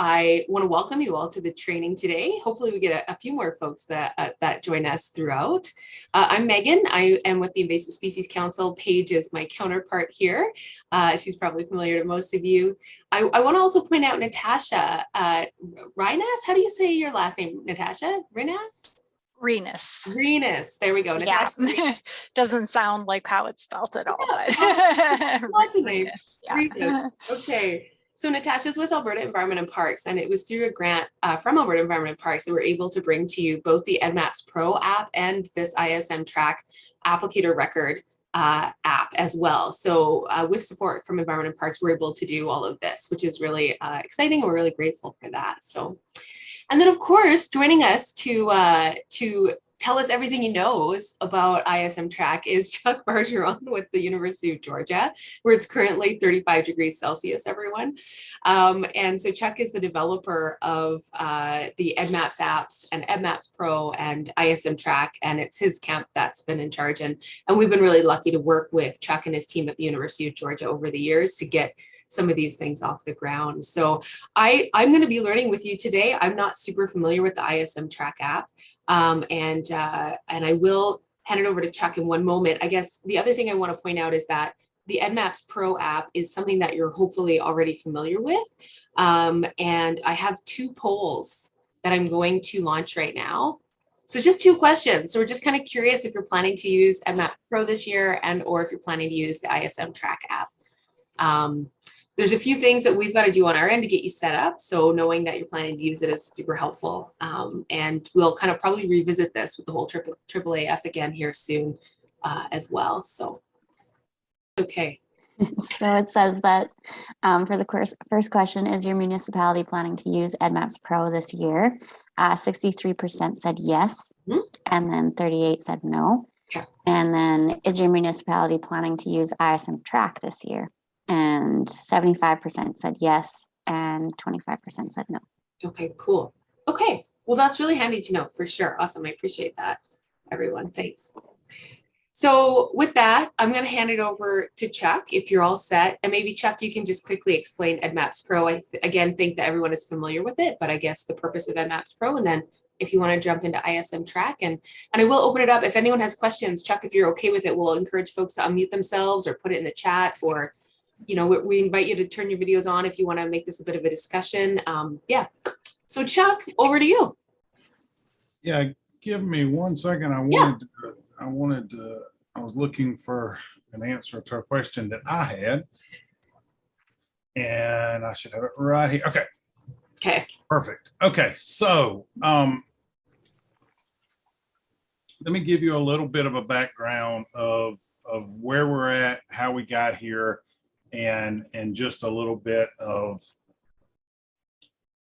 I want to welcome you all to the training today. Hopefully we get a few more folks that join us throughout. I'm Megan. I am with the Invasive Species Council. Paige is my counterpart here. She's probably familiar to most of you. I want to also point out Natasha Rinas. How do you say your last name, Natasha? Rinas? Renus. There we go. Natasha. Yeah. Doesn't sound like how it's spelled at all. Yeah, but lots of names. Yeah. Okay. So Natasha's with Alberta Environment and Parks, and it was through a grant from Alberta Environment and Parks that we're able to bring to you both the EDDMapS Pro app and this ISM Track applicator record app as well. So with support from Environment and Parks, we're able to do all of this, which is really exciting, and we're really grateful for that. So. And then, of course, joining us to tell us everything he knows about ISM Track is Chuck Bergeron with the University of Georgia, where it's currently 35 degrees Celsius, everyone. And so Chuck is the developer of the EDDMapS apps and EDDMapS Pro and ISM Track, and it's his camp that's been in charge. And we've been really lucky to work with Chuck and his team at the University of Georgia over the years to get some of these things off the ground. So I'm going to be learning with you today. I'm not super familiar with the ISM Track app, and I will hand it over to Chuck in one moment. I guess the other thing I want to point out is that the EDDMapS Pro app is something that you're hopefully already familiar with, and I have two polls that I'm going to launch right now. So just two questions. So we're just kind of curious if you're planning to use EDDMapS Pro this year and or if you're planning to use the ISM Track app. There's a few things that we've got to do on our end to get you set up. So knowing that you're planning to use it is super helpful. And we'll kind of probably revisit this with the whole AAAF again here soon as well. So, okay. So it says that for the first question, is your municipality planning to use EDDMapS Pro this year? 63% said yes, and then 38% said no. Okay. And then is your municipality planning to use ISM Track this year? And 75% said yes, and 25% said no. Okay, cool. Okay, well, that's really handy to know for sure. Awesome, I appreciate that, everyone. Thanks. So with that, I'm going to hand it over to Chuck if you're all set. And maybe, Chuck, you can just quickly explain EDDMapS Pro. I again think that everyone is familiar with it, but I guess the purpose of EDDMapS Pro, and then if you want to jump into ISM Track, and I will open it up. If anyone has questions, Chuck, if you're okay with it, we'll encourage folks to unmute themselves or put it in the chat, or you know, we invite you to turn your videos on if you want to make this a bit of a discussion. Yeah. So Chuck, over to you. Yeah, give me 1 second. I was looking for an answer to a question that I had, and I should have it right here. Okay. Okay. Perfect. Okay. So, let me give you a little bit of a background of where we're at, how we got here, and just a little bit of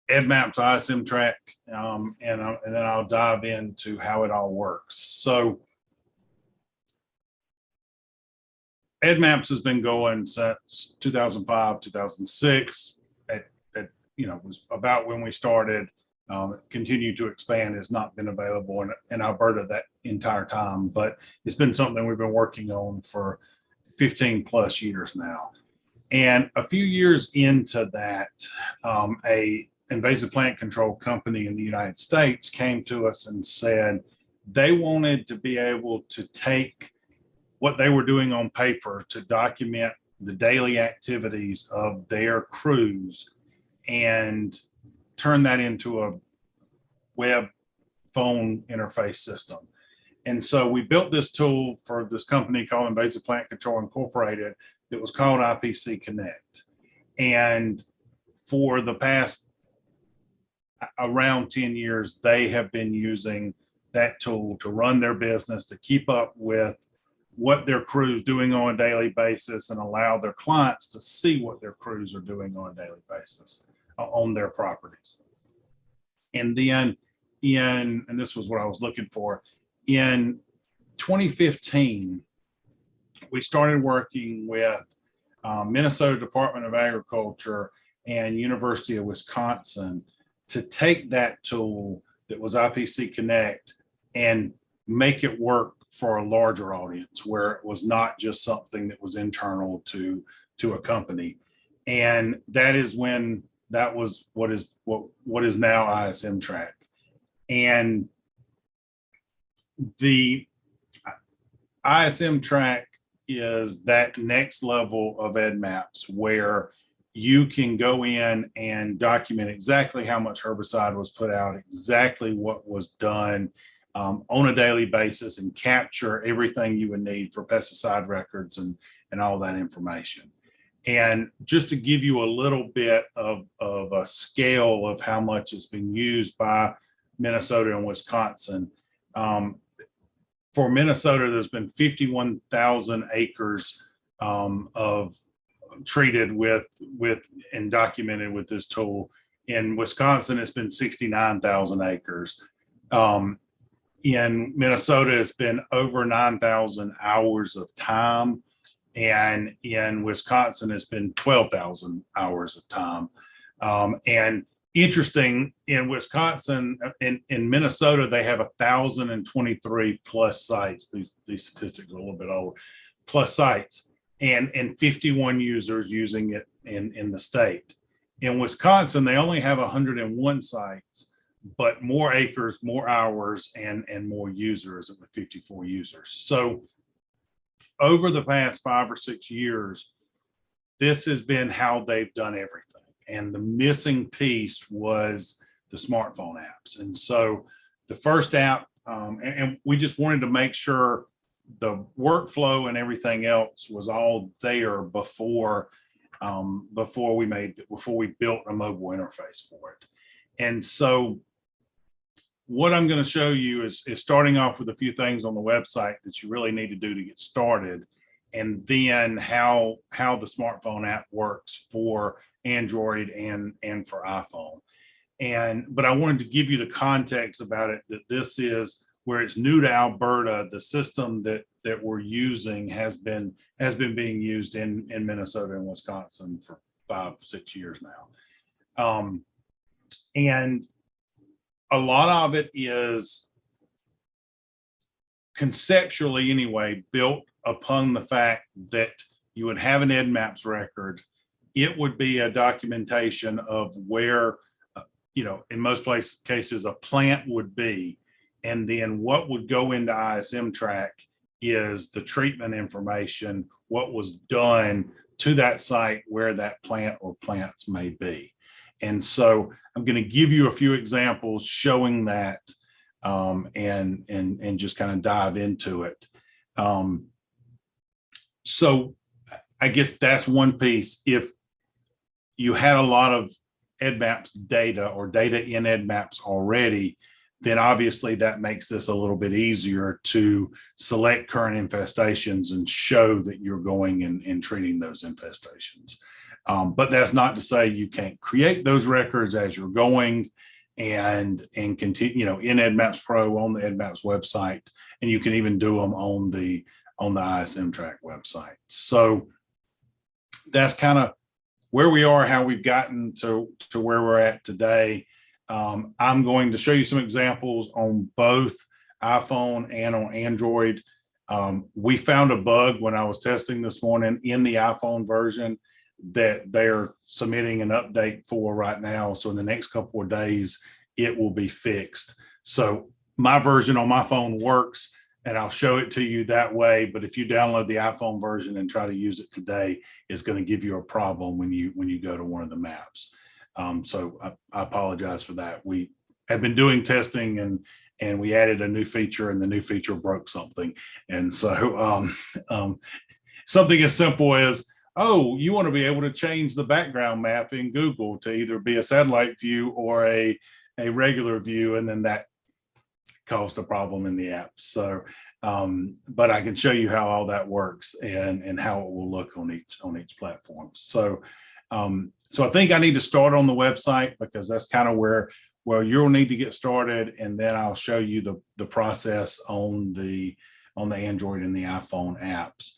EDDMapS ISM Track, and then I'll dive into how it all works. So EDDMapS has been going since 2005, 2006. Was about when we started. Continued to expand. Has not been available in Alberta that entire time, but it's been something we've been working on for 15 plus years now. And a few years into that, a invasive plant control company in the United States came to us and said they wanted to be able to take what they were doing on paper to document the daily activities of their crews and turn that into a web phone interface system. And so we built this tool for this company called Invasive Plant Control Incorporated that was called IPC Connect. And for the past around 10 years, they have been using that tool to run their business, to keep up with what their crew's doing on a daily basis and allow their clients to see what their crews are doing on a daily basis on their properties. And then and this was what I was looking for, in 2015, we started working with Minnesota Department of Agriculture and University of Wisconsin to take that tool that was IPC Connect and make it work for a larger audience, where it was not just something that was internal to a company. And that is when that was what is now ISM Track. And the ISM Track is that next level of EDDMapS where you can go in and document exactly how much herbicide was put out, exactly what was done on a daily basis, and capture everything you would need for pesticide records and all that information. And just to give you a little bit of a scale of how much it's been used by Minnesota and Wisconsin, for Minnesota, there's been 51,000 acres of treated with and documented with this tool. In Wisconsin, it's been 69,000 acres. In Minnesota, it's been over 9,000 hours of time. And in Wisconsin, it's been 12,000 hours of time. And interesting, in Wisconsin, in Minnesota, they have 1,023 plus sites. These statistics are a little bit old, plus sites, and 51 users using it in the state. In Wisconsin, they only have 101 sites, but more acres, more hours, and more users with 54 users. So over the past 5 or 6 years, this has been how they've done everything. And the missing piece was the smartphone apps. And so the first app, and we just wanted to make sure the workflow and everything else was all there before we built a mobile interface for it. And so what I'm going to show you is starting off with a few things on the website that you really need to do to get started, and then how the smartphone app works for Android and for iPhone. But I wanted to give you the context about it, that this is where it's new to Alberta. The system that we're using has been being used in Minnesota and Wisconsin for 5-6 years now. And a lot of it is conceptually anyway built upon the fact that you would have an EDDMapS record. It would be a documentation of where, in most cases, a plant would be. And then what would go into ISM Track is the treatment information, what was done to that site where that plant or plants may be. And so I'm going to give you a few examples showing that, and just kind of dive into it. So I guess that's one piece. If you had a lot of EDDMapS data or data in EDDMapS already, then obviously that makes this a little bit easier to select current infestations and show that you're going and treating those infestations. But that's not to say you can't create those records as you're going and continue, in EDDMapS Pro on the EDDMapS website, and you can even do them on the ISM Track website. So that's kind of where we are, how we've gotten to where we're at today. I'm going to show you some examples on both iPhone and on Android. We found a bug when I was testing this morning in the iPhone version that they're submitting an update for right now. So in the next couple of days, it will be fixed. So my version on my phone works, and I'll show it to you that way. But if you download the iPhone version and try to use it today, it's going to give you a problem when you go to one of the maps. So I apologize for that. We have been doing testing and we added a new feature, and the new feature broke something. And so something as simple as, oh, you want to be able to change the background map in Google to either be a satellite view or a regular view, and then that caused a problem in the app. So, but I can show you how all that works and how it will look on each platform. So, so I think I need to start on the website, because that's kind of where you'll need to get started, and then I'll show you the process on the Android and the iPhone apps.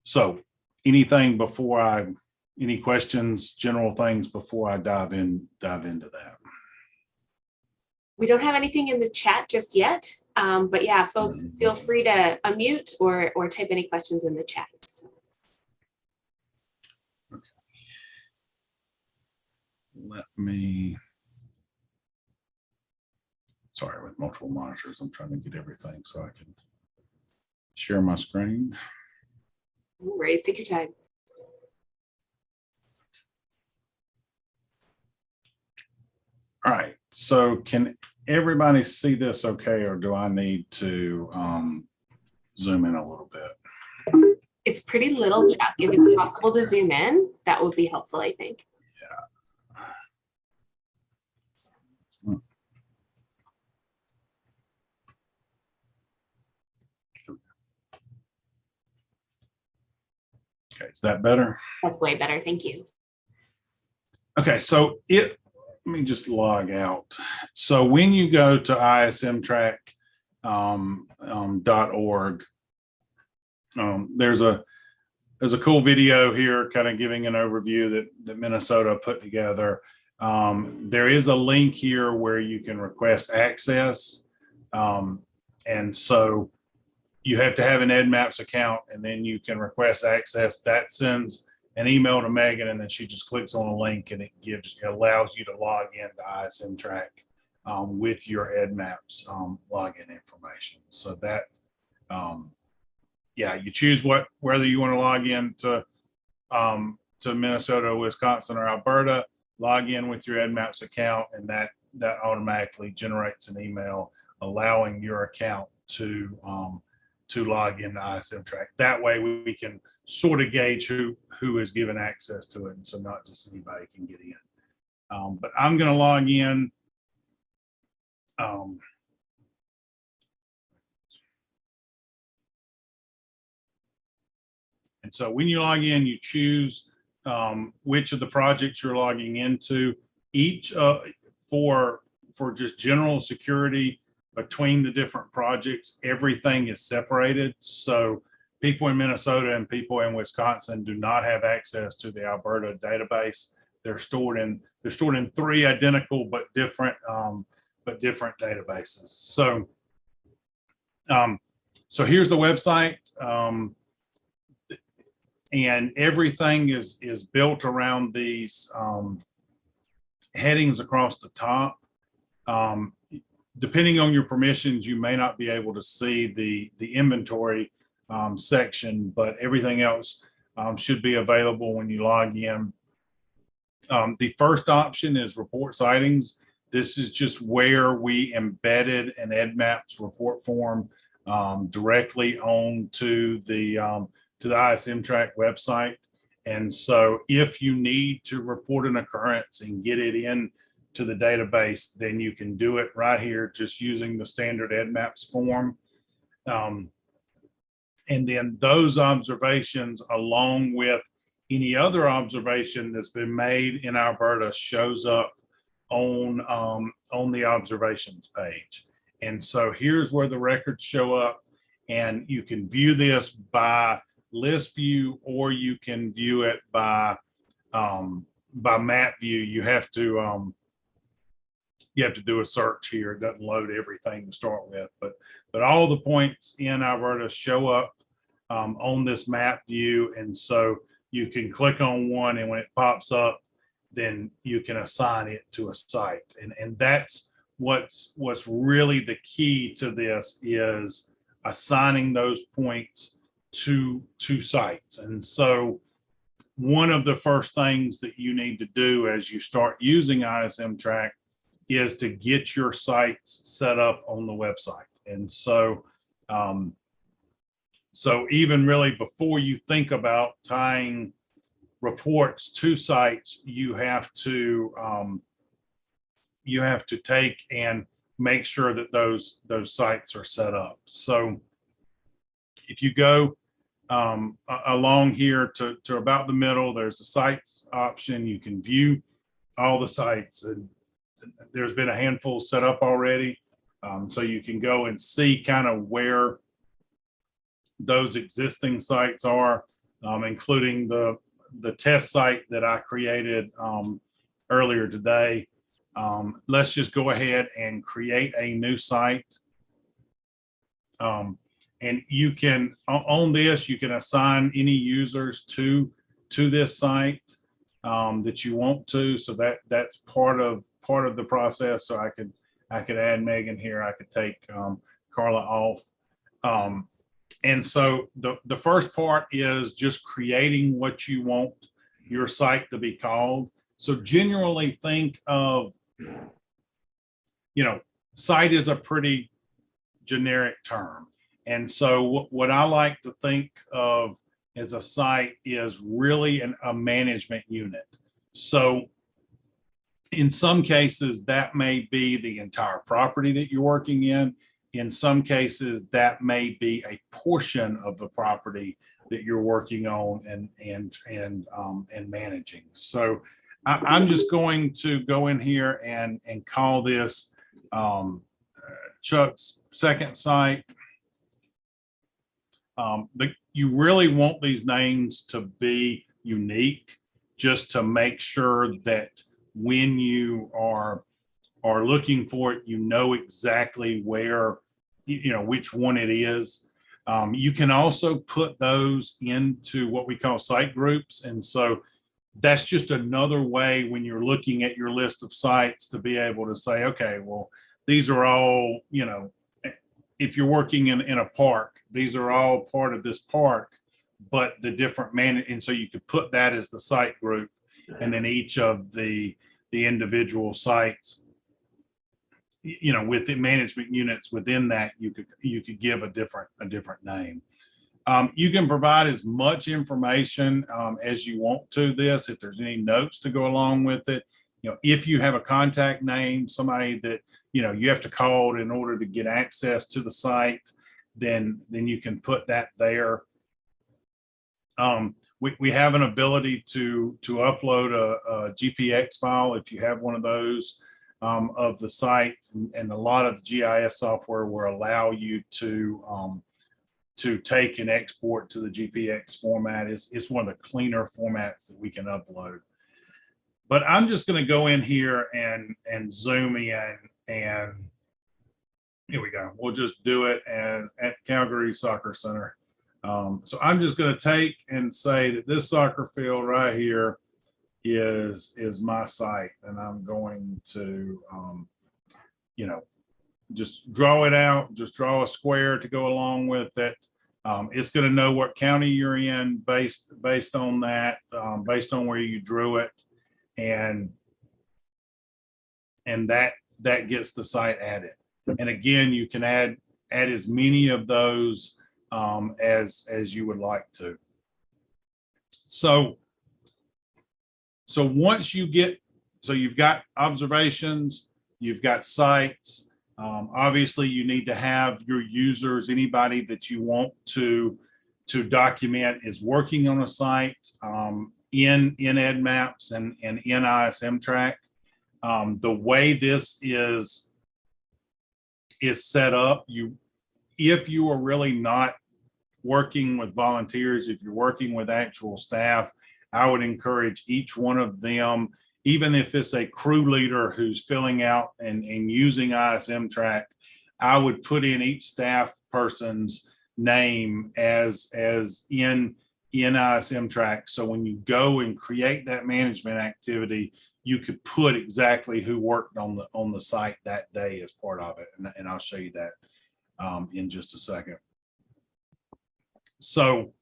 So any questions, general things before I dive into that? We don't have anything in the chat just yet, but yeah, folks, feel free to unmute or type any questions in the chat. So. let me, sorry, with multiple monitors, I'm trying to get everything so I can share my screen. No worries, take your time. All right, so can everybody see this okay, or do I need to zoom in a little bit? It's pretty little, Chuck. If it's possible to zoom in, that would be helpful, I think. Okay, is that better? That's way better, thank you. Okay, so let me just log out. So when you go to ismtrack.org, there's a cool video here kind of giving an overview that Minnesota put together. There is a link here where you can request access. And so you have to have an EDDMapS account, and then you can request access. That sends an email to Megan, and then she just clicks on a link, and it allows you to log into ISM Track with your EDDMapS login information. So that, yeah, you choose whether you want to log in to Minnesota, Wisconsin, or Alberta. Log in with your EDDMapS account, and that automatically generates an email allowing your account to log into ISM Track. That way we can sort of gauge who is given access to it, and so not just anybody can get in. But I'm going to log in. And so when you log in, you choose which of the projects you're logging into. Each for just general security between the different projects, everything is separated. So people in Minnesota and people in Wisconsin do not have access to the Alberta database. They're stored in 3 identical but different databases. So here's the website. And everything is built around these headings across the top. Depending on your permissions, you may not be able to see the inventory section, but everything else should be available when you log in. The first option is report sightings. This is just where we embedded an EDDMapS report form directly onto the ISM Track website. And so if you need to report an occurrence and get it in to the database, then you can do it right here just using the standard EDDMapS form. And then those observations, along with any other observation that's been made in Alberta, shows up on the observations page. And so here's where the records show up, and you can view this by list view, or you can view it by map view. You have to do a search here. It doesn't load everything to start with, but all the points in Alberta show up on this map view, and so you can click on one, and when it pops up, then you can assign it to a site. And that's what's really the key to this, is assigning those points to sites. And so one of the first things that you need to do as you start using ISM Track is to get your sites set up on the website. And so even really before you think about tying reports to sites, you have to take and make sure that those sites are set up. So if you go along here to about the middle, there's a sites option. You can view all the sites, and there's been a handful set up already. So you can go and see kind of where those existing sites are, including the test site that I created earlier today. Let's just go ahead and create a new site. And you can, on this, you can assign any users to this site. that you want to. So that's part of the process. So I could add Megan here. I could take Carla off. And so the first part is just creating what you want your site to be called. So generally think of, site is a pretty generic term. And so what I like to think of as a site is really a management unit. So in some cases, that may be the entire property that you're working in. In some cases, that may be a portion of the property that you're working on and managing. So I'm just going to go in here and call this Chuck's second site. You really want these names to be unique, just to make sure that when you are looking for it, you know exactly where, which one it is. You can also put those into what we call site groups. And so that's just another way when you're looking at your list of sites to be able to say, okay, well, these are all, if you're working in a park, these are all part of this park, but the different and so you could put that as the site group, and then each of the individual sites, with the management units within that, you could give a different name. You can provide as much information as you want to this. If there's any notes to go along with it, if you have a contact name, somebody that you have to call in order to get access to the site, then you can put that there. We have an ability to upload a GPX file if you have one of those of the site, and a lot of GIS software will allow you to take and export to the GPX format. It's one of the cleaner formats that we can upload. But I'm just going to go in here and zoom in, and here we go. We'll just do it as at Calgary Soccer Center. So I'm just going to take and say that this soccer field right here is my site, and I'm going to just draw it out, just draw a square to go along with it. It's going to know what county you're in based on that, based on where you drew it, and that gets the site added. And again, you can add as many of those as you would like to. So once you get, so you've got observations, you've got sites. Obviously, you need to have your users, anybody that you want to document is working on a site in EDDMapS and in ISM Track. The way this is set up, if you are really not working with volunteers, if you're working with actual staff, I would encourage each one of them, even if it's a crew leader who's filling out and using ISM Track, I would put in each staff person's name as in ISM Track. So when you go and create that management activity, you could put exactly who worked on the site that day as part of it. And I'll show you that in just a second. So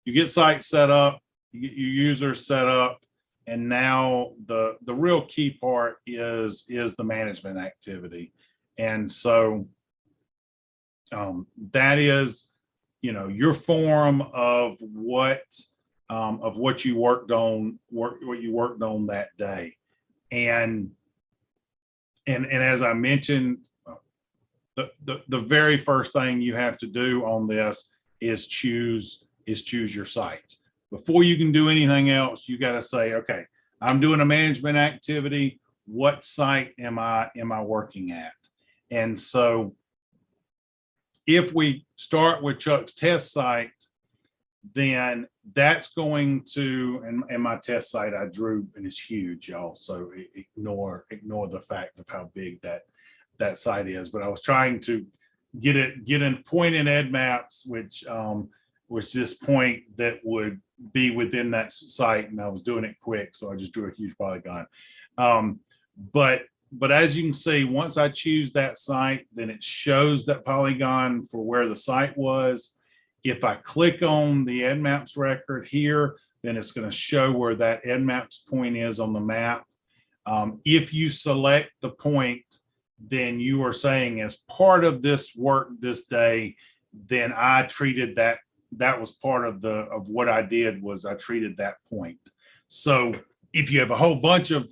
you get sites set up, you get your users set up, and now the real key part is the management activity. And so that is, your form of what you worked on, what you worked on that day. And as I mentioned, the very first thing you have to do on this is choose your site. Before you can do anything else, you got to say, okay, I'm doing a management activity. What site am I working at? And so if we start with Chuck's test site, then that's going to, and my test site I drew, and it's huge, y'all. So ignore the fact of how big that site is. But I was trying to get in point in EDDMapS, which was this point that would be within that site, and I was doing it quick, so I just drew a huge polygon. But as you can see, once I choose that site, then it shows that polygon for where the site was. If I click on the EDDMapS record here, then it's going to show where that EDDMapS point is on the map. If you select the point, then you are saying, as part of this work this day, then I treated that was part of what I did, was I treated that point. So if you have a whole bunch of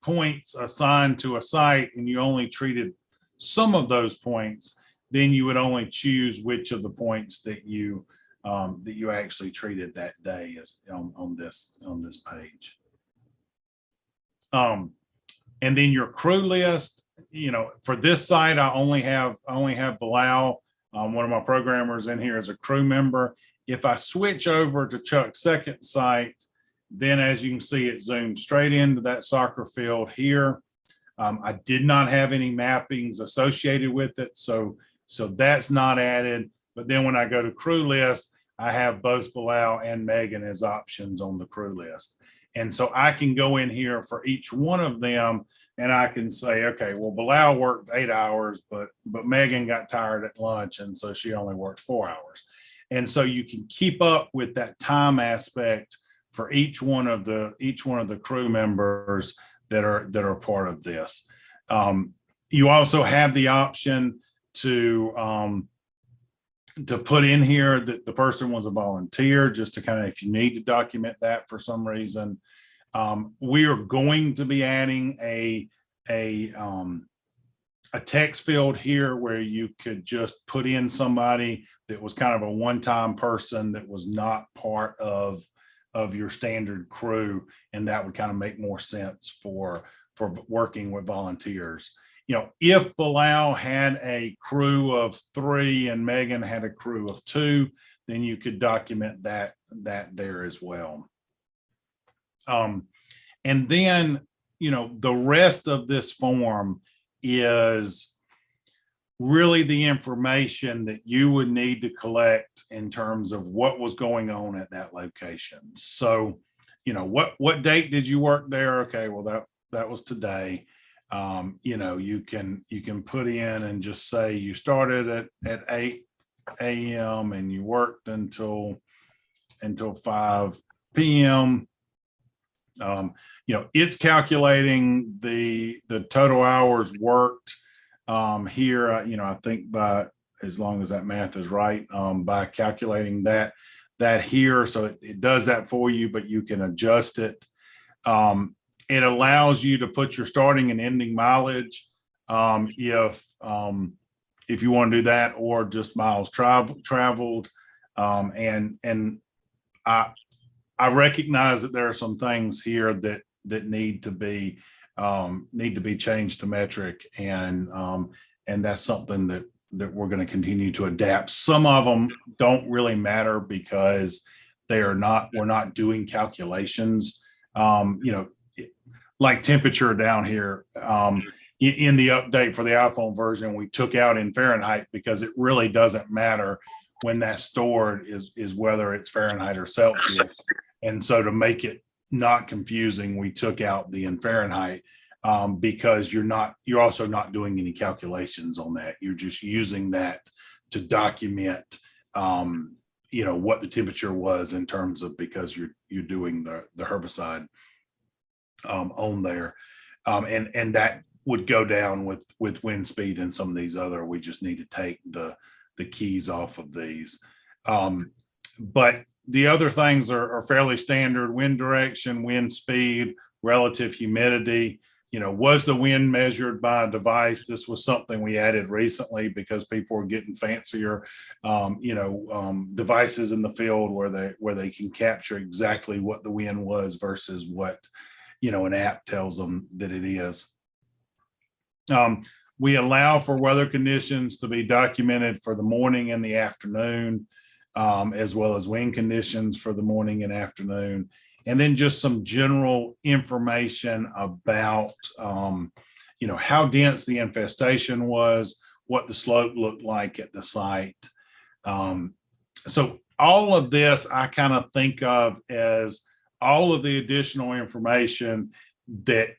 points assigned to a site and you only treated some of those points, then you would only choose which of the points that you actually treated that day as on this page. And then your crew list, for this site, I only have Bilal, one of my programmers in here, as a crew member. If I switch over to Chuck's second site, then as you can see, it zooms straight into that soccer field here. I did not have any mappings associated with it, so that's not added. But then when I go to crew list, I have both Bilal and Megan as options on the crew list. And so I can go in here for each one of them, and I can say, okay, well, Bilal worked 8 hours, but Megan got tired at lunch, and so she only worked 4 hours. And so you can keep up with that time aspect for each one of the crew members that are part of this. You also have the option to put in here that the person was a volunteer, just to kind of, if you need to document that for some reason. We are going to be adding a text field here where you could just put in somebody that was kind of a one-time person that was not part of your standard crew, and that would kind of make more sense for working with volunteers. If Bilal had a crew of 3 and Megan had a crew of 2, then you could document that there as well. And then, the rest of this form is really the information that you would need to collect in terms of what was going on at that location. So, what date did you work there? Okay, well, that was today. You can put in and just say you started at 8 a.m. and you worked until 5 p.m. It's calculating the total hours worked here. I think by, as long as that math is right, by calculating that here, so it does that for you, but you can adjust it. It allows you to put your starting and ending mileage, if you want to do that, or just miles traveled. And I recognize that there are some things here that need to be changed to metric, and that's something that we're going to continue to adapt. Some of them don't really matter because we're not doing calculations. Like temperature down here, in the update for the iPhone version, we took out in Fahrenheit because it really doesn't matter when that's stored is whether it's Fahrenheit or Celsius. And so to make it not confusing, we took out the in Fahrenheit, because you're also not doing any calculations on that. You're just using that to document, what the temperature was in terms of, because you're doing the herbicide on there, and that would go down with wind speed and some of these other. We just need to take the keys off of these, but the other things are fairly standard: wind direction, wind speed, relative humidity. Was the wind measured by a device? This was something we added recently because people are getting fancier, devices in the field where they can capture exactly what the wind was versus what an app tells them that it is. We allow for weather conditions to be documented for the morning and the afternoon, as well as wind conditions for the morning and afternoon. And then just some general information about, how dense the infestation was, what the slope looked like at the site. so all of this I kind of think of as all of the additional information that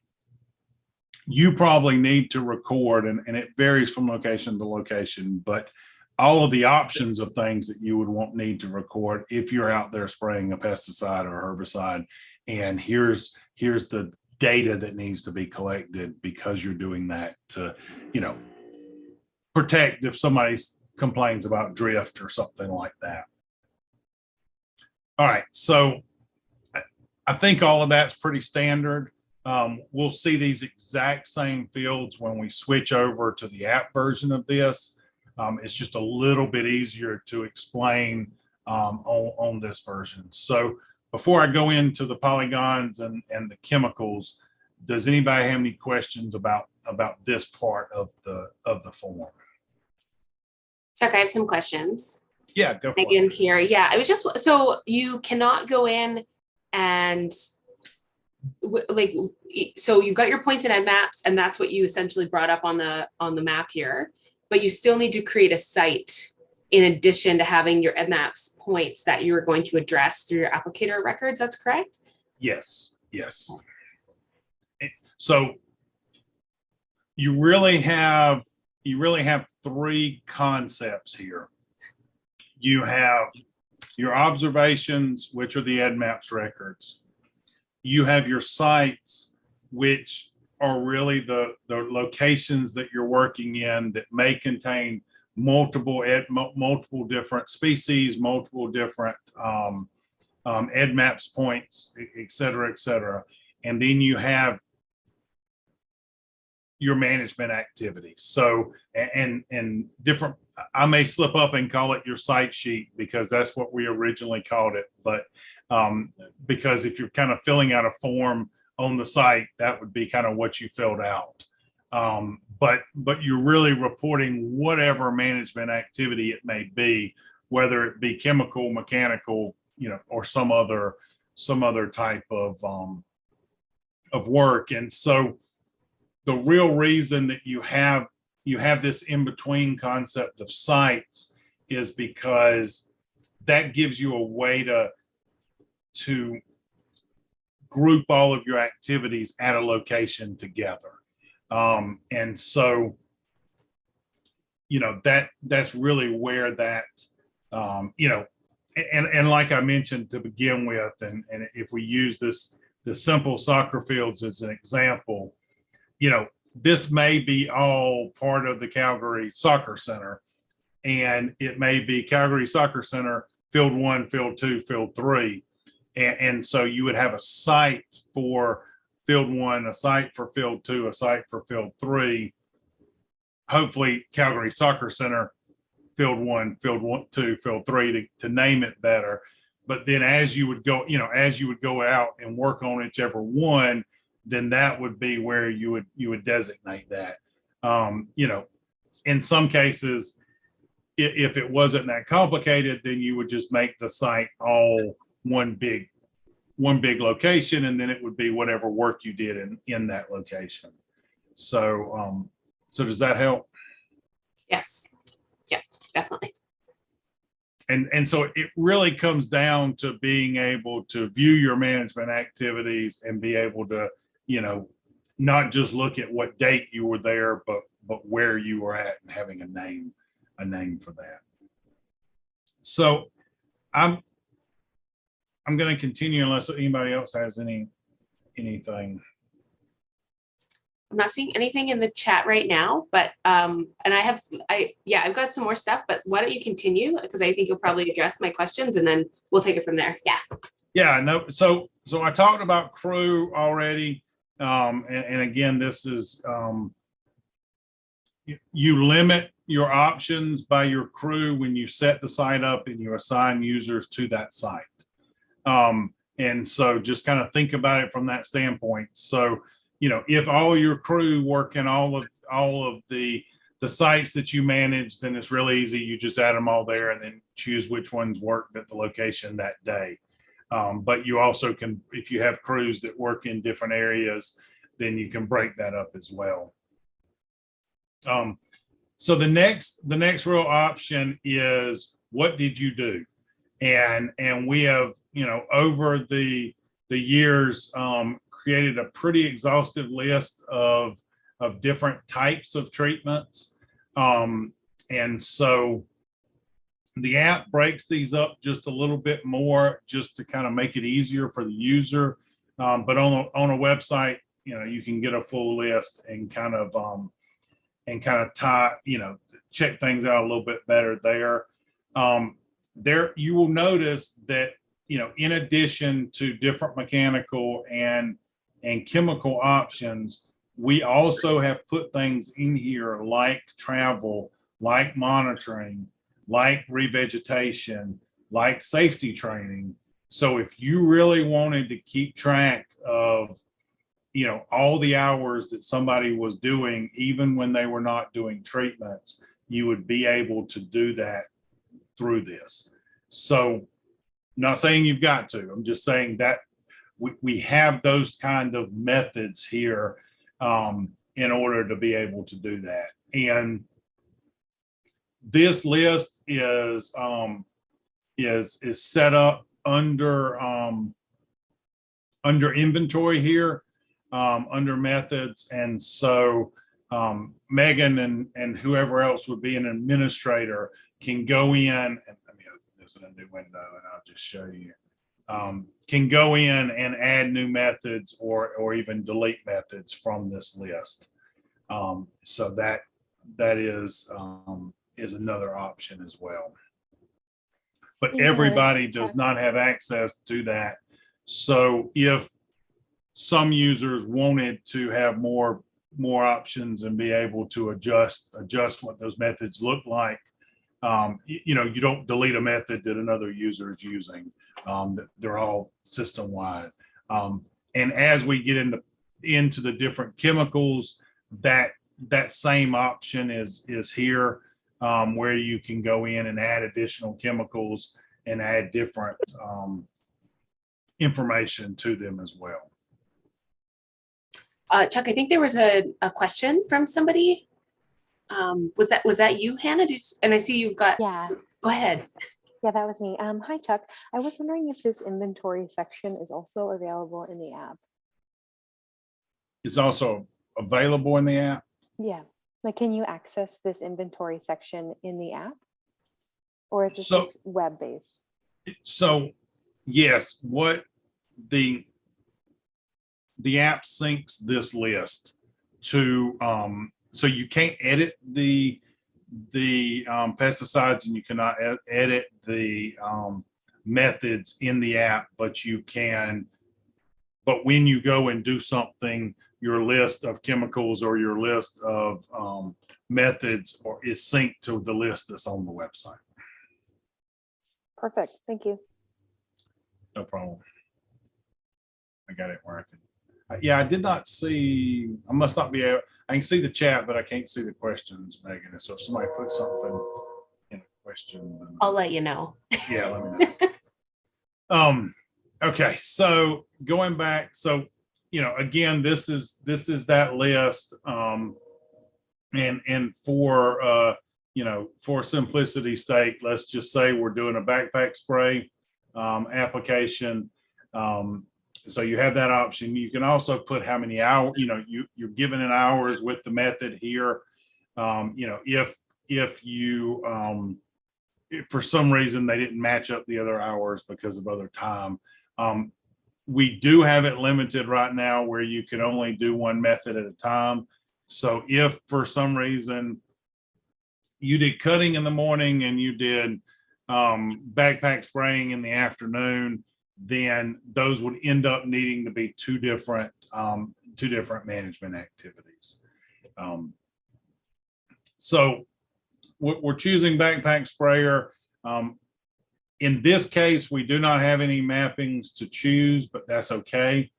you probably need to record, and it varies from location to location, but all of the options of things that you would need to record if you're out there spraying a pesticide or herbicide. And here's the data that needs to be collected because you're doing that to, protect if somebody complains about drift or something like that. All right, so I think all of that's pretty standard. We'll see these exact same fields when we switch over to the app version of this. It's just a little bit easier to explain on this version. So before I go into the polygons and the chemicals, does anybody have any questions about this part of the form? Chuck, I have some questions. Yeah, go for Again it. here. Yeah, I was just, so you cannot go in and so you've got your points in EDDMapS, and that's what you essentially brought up on the map here, but you still need to create a site in addition to having your EDDMapS points that you are going to address through your applicator records. That's correct? Yes. So you really have three concepts here. You have your observations, which are the EDDMapS records. You have your sites, which are really the locations that you're working in that may contain multiple different species, multiple different EDDMapS points, et cetera. And then you have your management activities. So, and different, I may slip up and call it your site sheet because that's what we originally called it. But because if you're kind of filling out a form on the site, that would be kind of what you filled out. But you're really reporting whatever management activity it may be, whether it be chemical, mechanical, or some other type of work. And so the real reason that you have this in-between concept of sites is because that gives you a way to group all of your activities at a location together. And so, that's really where that, and like I mentioned to begin with, and if we use the simple soccer fields as an example, this may be all part of the Calgary Soccer Center, and it may be Calgary Soccer Center, Field 1, Field 2, Field 3. And so you would have a site for Field 1, a site for Field 2, a site for Field 3. Hopefully Calgary Soccer Center, Field 1, Field 2, Field 3 to name it better. But then as you would go out and work on whichever one, then that would be where you would designate that. In some cases, if it wasn't that complicated, then you would just make the site all one big location, and then it would be whatever work you did in that location. So does that help? Yes. Yeah, definitely. And so it really comes down to being able to view your management activities and be able to, not just look at what date you were there, but where you were at and having a name for that. So I'm going to continue unless anybody else has anything. I'm not seeing anything in the chat right now, but and I've got some more stuff, but why don't you continue? Because I think you'll probably address my questions and then we'll take it from there. Yeah. Yeah, no. So I talked about crew already. And again, this is, you limit your options by your crew when you set the site up and you assign users to that site. And so just kind of think about it from that standpoint. So, if all your crew work in all of the sites that you manage, then it's really easy. You just add them all there and then choose which ones worked at the location that day. But you also can, if you have crews that work in different areas, then you can break that up as well. So the next real option is, what did you do? And we have, over the years, created a pretty exhaustive list of different types of treatments. And so the app breaks these up just a little bit more, just to kind of make it easier for the user. But on a website, you can get a full list and kind of tie, check things out a little bit better there. There you will notice that, in addition to different mechanical and chemical options, we also have put things in here like travel, like monitoring, like revegetation, like safety training. So if you really wanted to keep track of, all the hours that somebody was doing, even when they were not doing treatments, you would be able to do that through this. So I'm not saying you've got to, I'm just saying that we have those kind of methods here in order to be able to do that. And this list is set up under inventory here, under methods. And so Megan and whoever else would be an administrator can go in, and let me open this in a new window and I'll just show you. Can go in and add new methods or even delete methods from this list. So that is another option as well. But everybody does not have access to that. So if some users wanted to have more options and be able to adjust what those methods look like, you don't delete a method that another user is using. They're all system wide. And as we get into the different chemicals, that same option is here, where you can go in and add additional chemicals and add different information to them as well. Chuck, I think there was a question from somebody. Was that you, Hannah? And I see you've got. Yeah. Go ahead. Yeah, that was me. Hi, Chuck. I was wondering if this inventory section is also available in the app. It's also available in the app. Yeah. Like, can you access this inventory section in the app? Or is this just web-based? So yes, what the app syncs this list to, so you can't edit the pesticides and you cannot edit the methods in the app, but you can, but when you go and do something, your list of chemicals or your list of methods is synced to the list that's on the website. Perfect. Thank you. No problem. I got it working. Yeah, I did not see, I must not be able, I can see the chat, but I can't see the questions, Megan. So if somebody puts something in a question, then I'll let you know. Yeah, let me know. Okay, so going back, so again, this is that list, and for for simplicity's sake, let's just say we're doing a backpack spray application. So you have that option. You can also put how many hours, you're given in hours with the method here. If you if for some reason they didn't match up the other hours because of other time, we do have it limited right now where you can only do one method at a time. So if for some reason you did cutting in the morning and you did backpack spraying in the afternoon, then those would end up needing to be two different management activities. So we're choosing backpack sprayer. In this case, we do not have any mappings to choose, but that's okay.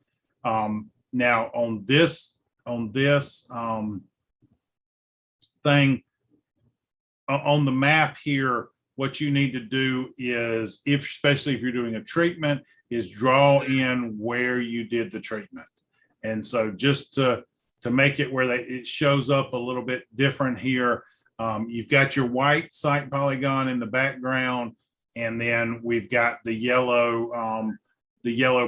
Now on this thing, on the map here, what you need to do is, especially if you're doing a treatment, is draw in where you did the treatment. And so just to make it where it shows up a little bit different here, you've got your white site polygon in the background. And then we've got the yellow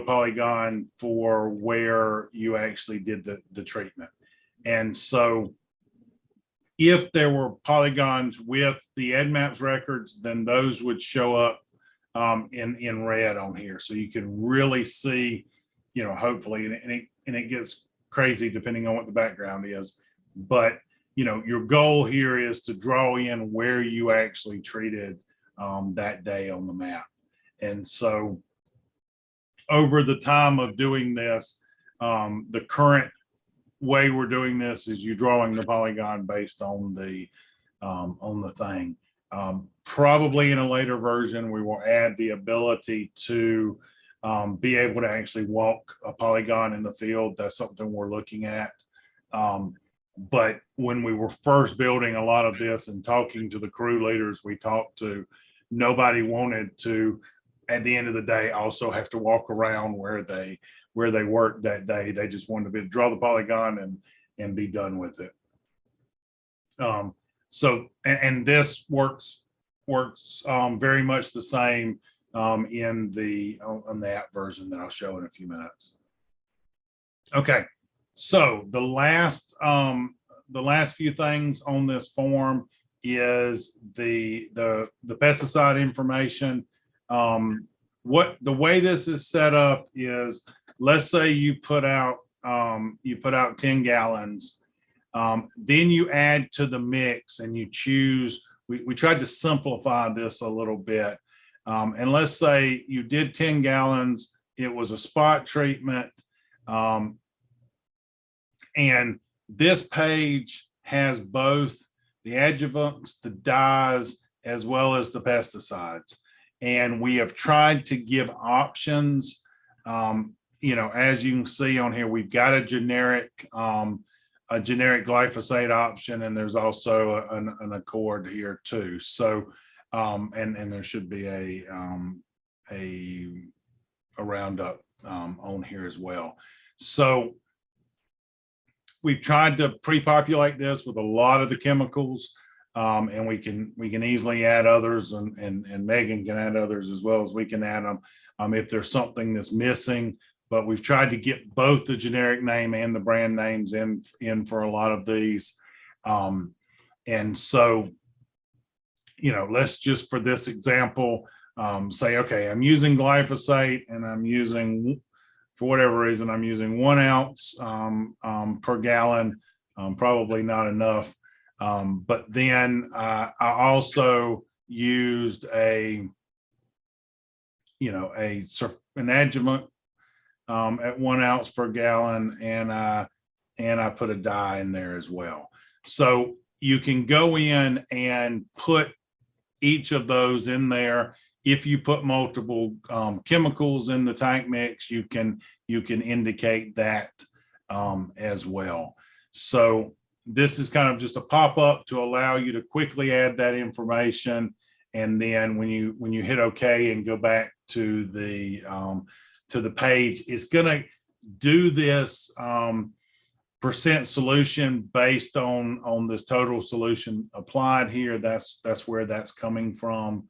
polygon for where you actually did the treatment. And so if there were polygons with the EDDMapS records, then those would show up in red on here. So you can really see, hopefully, and it gets crazy depending on what the background is. But, your goal here is to draw in where you actually treated that day on the map. And so over the time of doing this, the current way we're doing this is you drawing the polygon based on the thing. Probably in a later version, we will add the ability to be able to actually walk a polygon in the field. That's something we're looking at. But when we were first building a lot of this and talking to the crew leaders we talked to, nobody wanted to, at the end of the day, also have to walk around where they worked that day. They just wanted to be able to draw the polygon and be done with it. So this works very much the same on the app version that I'll show in a few minutes. Okay, so the last few things on this form is the pesticide information. The way this is set up is, let's say you put out 10 gallons, then you add to the mix and you choose. We tried to simplify this a little bit, and let's say you did 10 gallons. It was a spot treatment, and this page has both the adjuvants, the dyes, as well as the pesticides. And we have tried to give options. As you can see on here, we've got a generic glyphosate option, and there's also an Accord here too. So, and there should be a Roundup on here as well. So we've tried to pre-populate this with a lot of the chemicals, and we can easily add others, and Megan can add others as well as we can add them if there's something that's missing. But we've tried to get both the generic name and the brand names in for a lot of these. And so, let's just, for this example, say, okay, I'm using glyphosate, and I'm using, for whatever reason, I'm using 1 ounce per gallon, probably not enough. But then I also used an adjuvant at 1 ounce per gallon, and I put a dye in there as well. So you can go in and put each of those in there. If you put multiple chemicals in the tank mix, you can indicate that as well. So this is kind of just a pop-up to allow you to quickly add that information, and then when you hit OK and go back to the page, it's going to do this percent solution based on this total solution applied here. That's where that's coming from.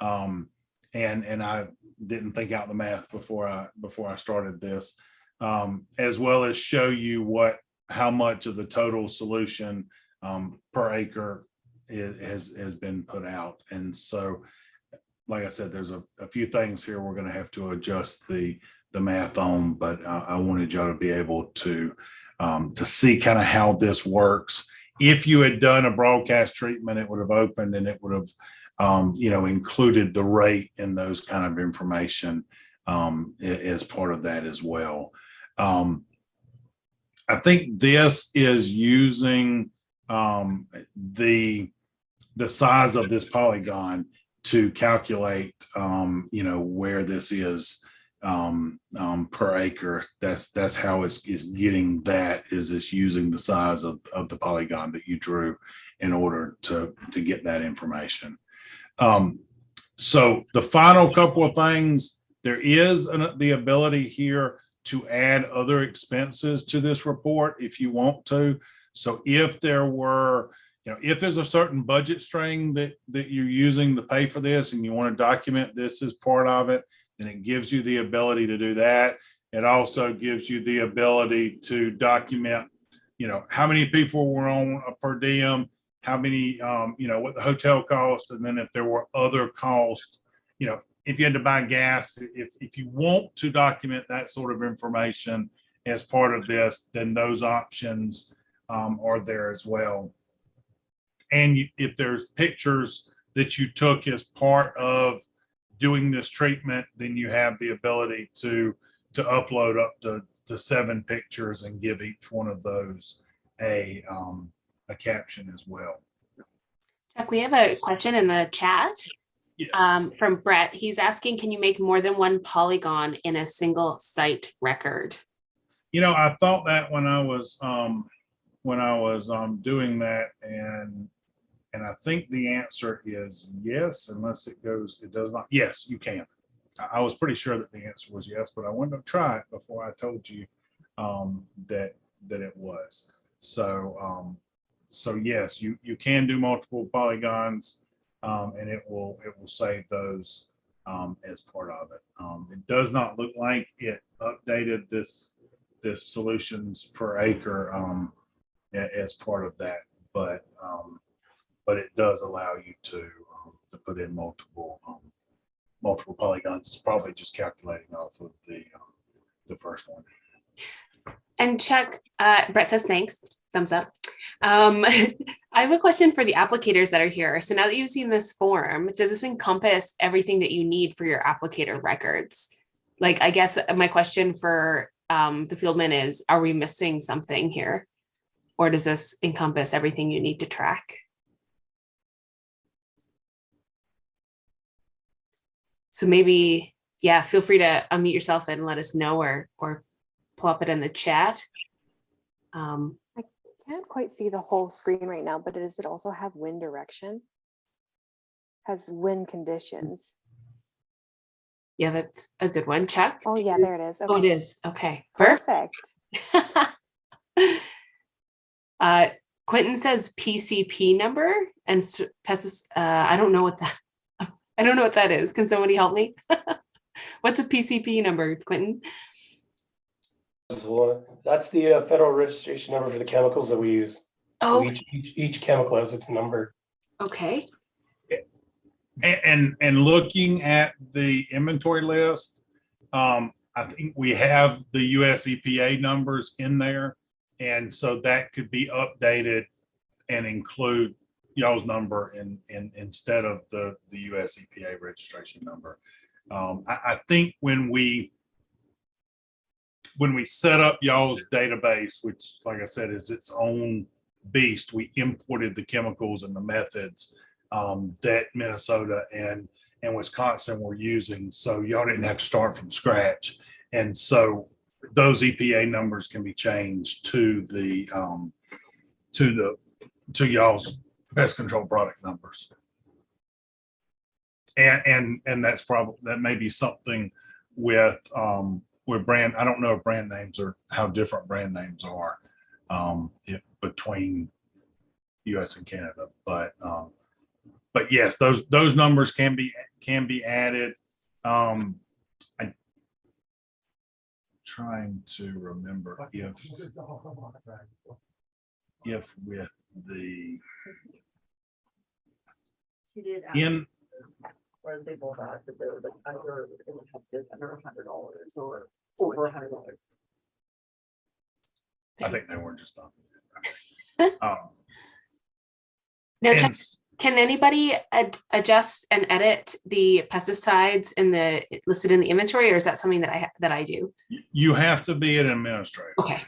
And I didn't think out the math before I started this, as well as show you how much of the total solution per acre has been put out. And so, like I said, there's a few things here we're going to have to adjust the math on, but I wanted y'all to be able to see kind of how this works. If you had done a broadcast treatment, it would have opened and it would have included the rate and those kind of information as part of that as well. I think this is using the size of this polygon to calculate where this is per acre. That's how it's getting that, is it's using the size of the polygon that you drew in order to get that information. So the final couple of things, there is the ability here to add other expenses to this report if you want to. So if there were, if there's a certain budget string that you're using to pay for this and you want to document this as part of it, then it gives you the ability to do that. It also gives you the ability to document, how many people were on a per diem, how many, what the hotel cost, and then if there were other costs, if you had to buy gas, if you want to document that sort of information as part of this, then those options are there as well. And if there's pictures that you took as part of doing this treatment, then you have the ability to upload up to 7 pictures and give each one of those a caption as well. Chuck, we have a question in the chat. Yes. From Brett. He's asking, can you make more than one polygon in a single site record? I thought that when I was doing that, and I think the answer is yes, unless it does not. Yes, you can. I was pretty sure that the answer was yes, but I wanted to try it before I told you that it was. So yes, you can do multiple polygons. And it will save those as part of it. It does not look like it updated this solutions per acre as part of that, but it does allow you to put in multiple polygons. It's probably just calculating off of the first one. And Chuck, Brett says thanks, thumbs up. I have a question for the applicators that are here. So now that you've seen this form, does this encompass everything that you need for your applicator records? Like, I guess my question for the fieldman is, are we missing something here? Or does this encompass everything you need to track? So maybe, yeah, feel free to unmute yourself and let us know or plop it in the chat. I can't quite see the whole screen right now, but does it also have wind direction? Has wind conditions? Yeah, that's a good one. Chuck? Oh yeah, there it is. Okay. Oh, it is. Okay. Perfect. Quentin says PCP number and I don't know what that. I don't know what that is. Can somebody help me? What's a PCP number, Quentin? That's the federal registration number for the chemicals that we use. Oh, So each chemical has its number. okay. And looking at the inventory list, I think we have the US EPA numbers in there. And so that could be updated and include y'all's number instead of the US EPA registration number. I think when we set up y'all's database, which, like I said, is its own beast, we imported the chemicals and the methods that Minnesota and Wisconsin were using. So y'all didn't have to start from scratch. And so those EPA numbers can be changed to y'all's pest control product numbers. And that's probably, that may be something with brand, I don't know if brand names or how different brand names are between US and Canada, but yes, those numbers can be added. I'm trying to remember if with the in where they both asked if they were like under $100 or over $100. I think they were just on. Now, Chuck, can anybody adjust and edit the pesticides listed in the inventory, or is that something that I do? You have to be an administrator. Okay.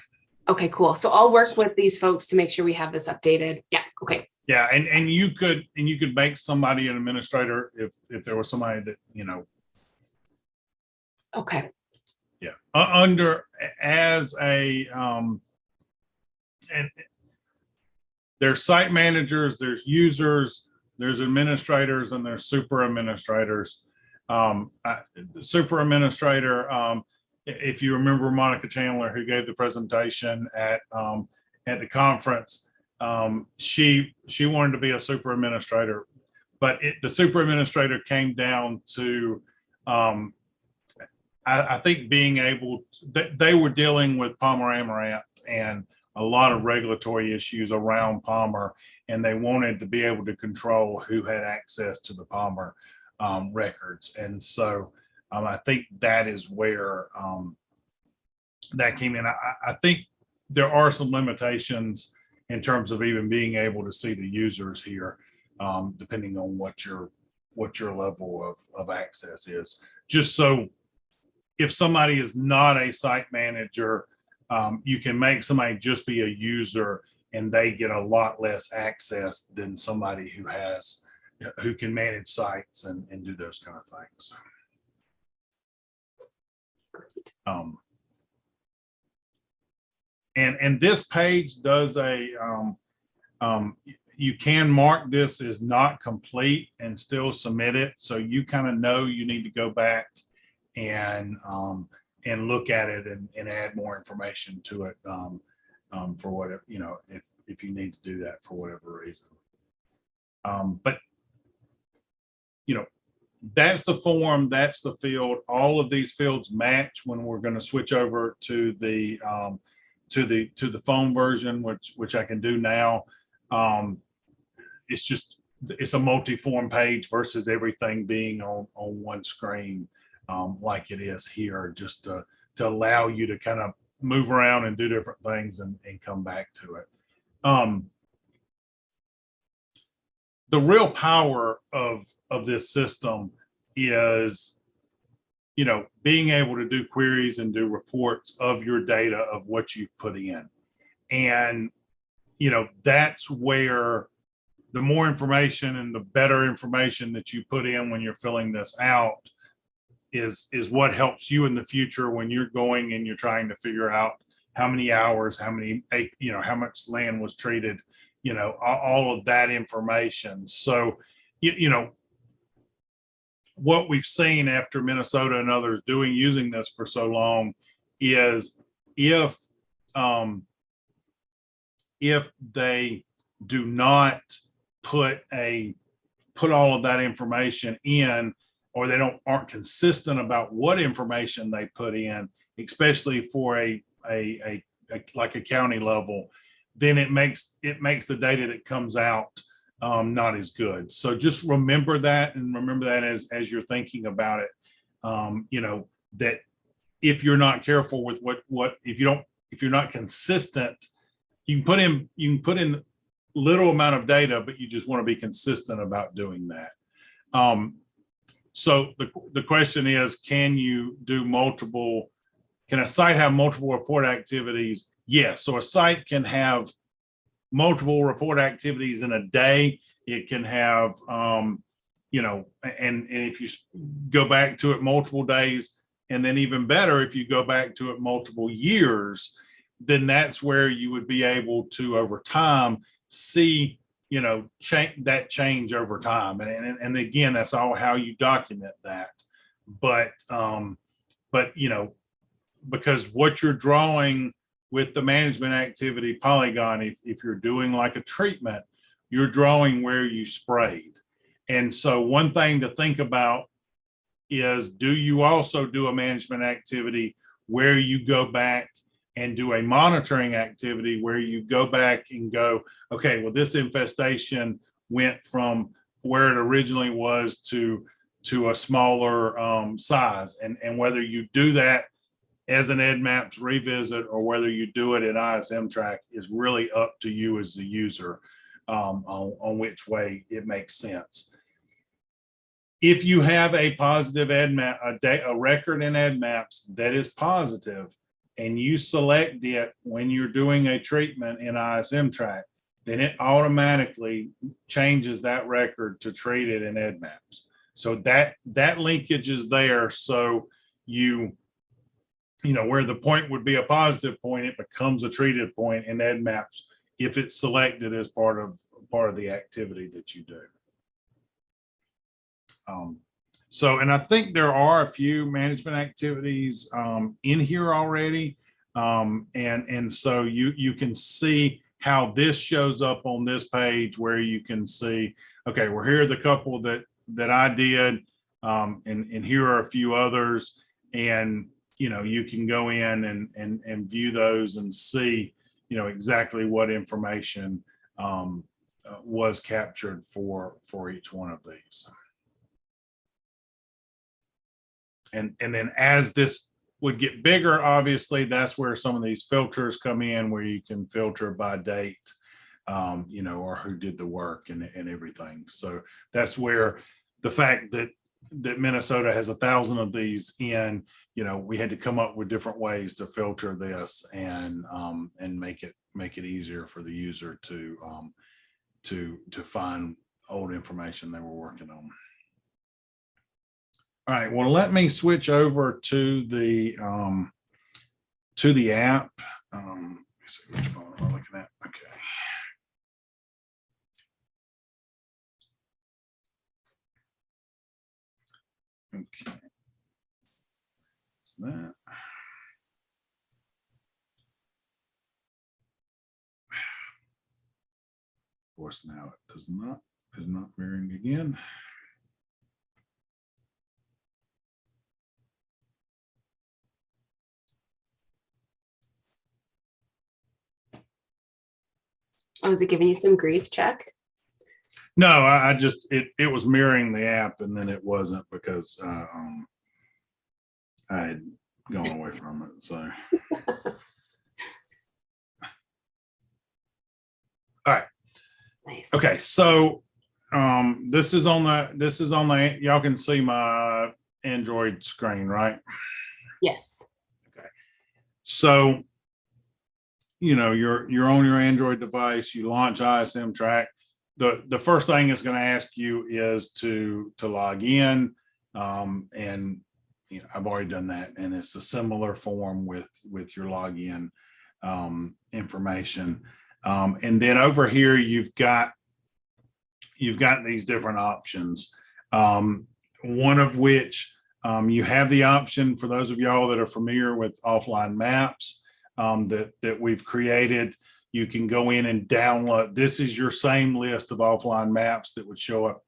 Okay, cool. So I'll work with these folks to make sure we have this updated. Yeah. Okay. Yeah, and you could make somebody an administrator if there was somebody that, Okay. yeah, under as a and there's site managers, there's users, there's administrators, and there's super administrators. The super administrator, if you remember Monica Chandler, who gave the presentation at the conference, She wanted to be a super administrator, but the super administrator came down to, I think being able, they were dealing with Palmer Amaranth and a lot of regulatory issues around Palmer, and they wanted to be able to control who had access to the Palmer records. And so I think that is where that came in. I think there are some limitations in terms of even being able to see the users here, depending on what your level of access is. Just so if somebody is not a site manager, you can make somebody just be a user and they get a lot less access than somebody who can manage sites and do those kind of things. And this page does you can mark this as not complete and still submit it. So you kind of know you need to go back and look at it and add more information to it for whatever, if you need to do that for whatever reason. But that's the form, that's the field. All of these fields match when we're going to switch over to the phone version, which I can do now. It's a multi-form page versus everything being on one screen like it is here, just to allow you to kind of move around and do different things and come back to it. The real power of this system is, being able to do queries and do reports of your data of what you've put in. And, that's where the more information and the better information that you put in when you're filling this out is what helps you in the future when you're going and you're trying to figure out how many hours, how much land was treated, all of that information. So, what we've seen after Minnesota and others using this for so long is if they do not put all of that information in, or they aren't consistent about what information they put in, especially for like a county level, then it makes the data that comes out not as good. So just remember that, and remember that as you're thinking about it, that if you're not careful with if you're not consistent, you can put in little amount of data, but you just want to be consistent about doing that. So the question is, can a site have multiple report activities? Yes. So a site can have multiple report activities in a day. It can have, and if you go back to it multiple days, and then even better, if you go back to it multiple years, then that's where you would be able to, over time, see, change over time. And again, that's all how you document that. But because what you're drawing with the management activity polygon, if you're doing like a treatment, you're drawing where you sprayed. And so one thing to think about is, do you also do a management activity where you go back and do a monitoring activity where you go back and go, okay, well, this infestation went from where it originally was to a smaller size, and whether you do that as an EDDMapS revisit or whether you do it in ISM Track is really up to you as the user on which way it makes sense. If you have a positive EDDMapS, a record in EDDMapS that is positive, and you select it when you're doing a treatment in ISM Track, then it automatically changes that record to treat it in EDDMapS. So that linkage is there. So where the point would be a positive point, it becomes a treated point in EDDMapS if it's selected as part of the activity that you do. And I think there are a few management activities in here already. And so you can see how this shows up on this page, where you can see, okay, well, here are the couple that I did, and here are a few others, and you can go in and view those and see exactly what information was captured for each one of these. And then as this would get bigger, obviously, that's where some of these filters come in, where you can filter by date, or who did the work and everything. So that's where the fact that Minnesota has 1,000 of these in, we had to come up with different ways to filter this and make it easier for the user to find old information they were working on. All right, well, let me switch over to the app. Let's see, which phone am I looking at? Okay. Okay. So that. Of course, now it is not mirroring again. Oh, is it giving you some grief, Chuck? No, I just it was mirroring the app, and then it wasn't because I had gone away from it. So, all right, Nice. okay. So, this is on the y'all can see my Android screen, right? Yes. Okay. So, you're on your Android device. You launch ISM Track. The first thing it's going to ask you is to log in, and I've already done that, and it's a similar form with your login information, and then over here you've got these different options, one of which you have the option, for those of y'all that are familiar with offline maps that we've created. You can go in and download. This is your same list of offline maps that would show up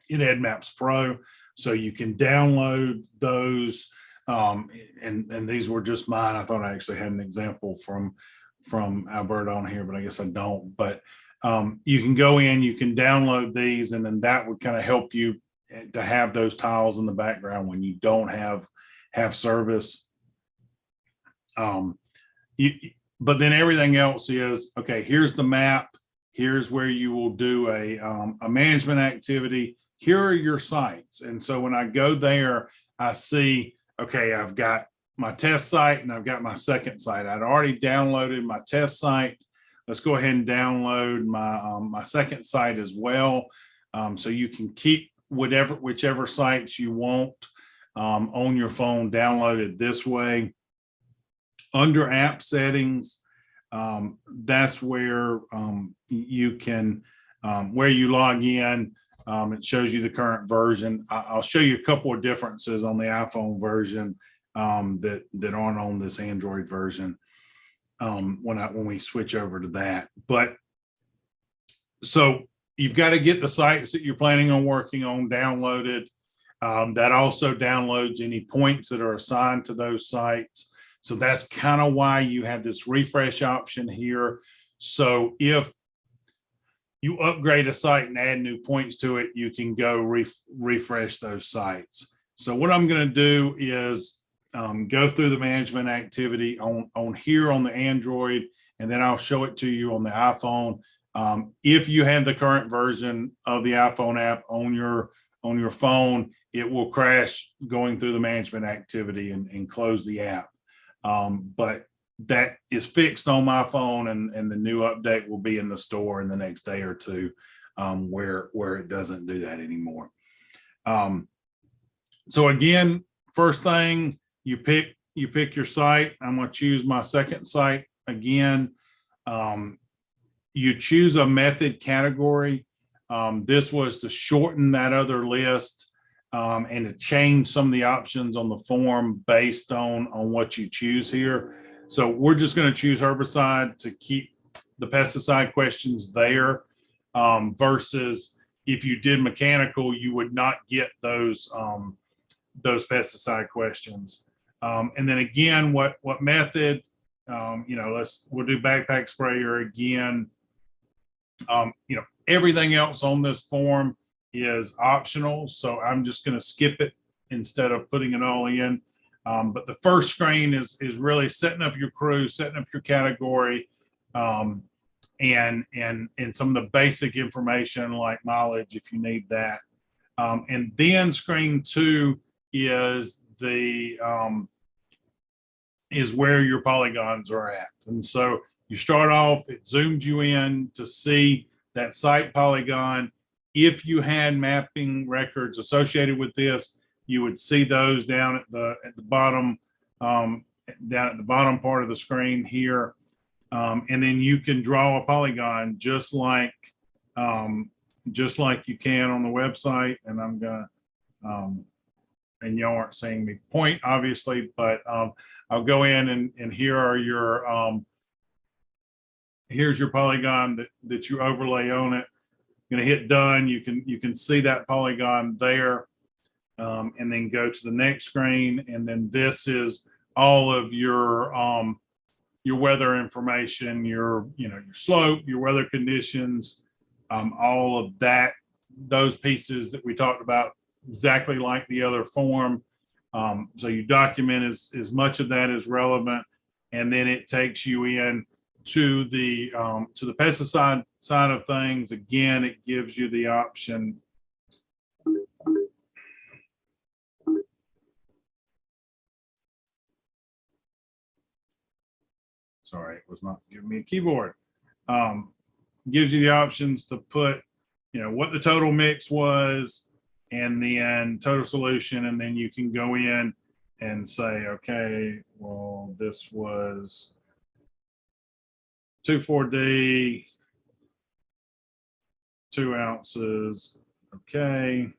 in EDDMapS Pro. So you can download those. And these were just mine. I thought I actually had an example from Alberta on here, but I guess I don't. But you can go in, you can download these, and then that would kind of help you to have those tiles in the background when you don't have service. But then everything else is, okay, here's the map. Here's where you will do a management activity. Here are your sites. And so when I go there, I see, okay, I've got my test site and I've got my second site. I'd already downloaded my test site. Let's go ahead and download my second site as well. So you can keep whichever sites you want on your phone downloaded this way. Under app settings, that's where you can, where you log in, it shows you the current version. I'll show you a couple of differences on the iPhone version that aren't on this Android version when we switch over to that. But so you've got to get the sites that you're planning on working on downloaded. That also downloads any points that are assigned to those sites. So that's kind of why you have this refresh option here. So if you upgrade a site and add new points to it, you can go refresh those sites. So what I'm going to do is go through the management activity on here on the Android, and then I'll show it to you on the iPhone. If you have the current version of the iPhone app on your phone, it will crash going through the management activity and close the app. But that is fixed on my phone, and the new update will be in the store in the next day or two, where it doesn't do that anymore. So again, first thing, you pick your site. I'm going to choose my second site again. You choose a method category. This was to shorten that other list and to change some of the options on the form based on what you choose here. So we're just going to choose herbicide to keep the pesticide questions there, versus if you did mechanical, you would not get those pesticide questions. And then again, what method, we'll do backpack sprayer again. Everything else on this form is optional, so I'm just going to skip it instead of putting it all in. But the first screen is really setting up your crew, setting up your category, and some of the basic information like mileage if you need that. And then screen 2 is where your polygons are at. And so you start off, it zoomed you in to see that site polygon. If you had mapping records associated with this, you would see those down at the bottom, down at the bottom part of the screen here. And then you can draw a polygon just like you can on the website. And I'm gonna, and y'all aren't seeing me point obviously, but I'll go in and here are your, here's your polygon that you overlay on it. I'm gonna hit done. You can see that polygon there, and then go to the next screen. And then this is all of your weather information, your slope, your weather conditions, all of that, those pieces that we talked about exactly like the other form. So you document as much of that as relevant, and then it takes you in to the pesticide side of things. Again, it gives you the option. Sorry, it was not giving me a keyboard. Gives you the options to put, what the total mix was, and then total solution, and then you can go in and say, okay, well, this was 2,4-D, 2 ounces. Okay.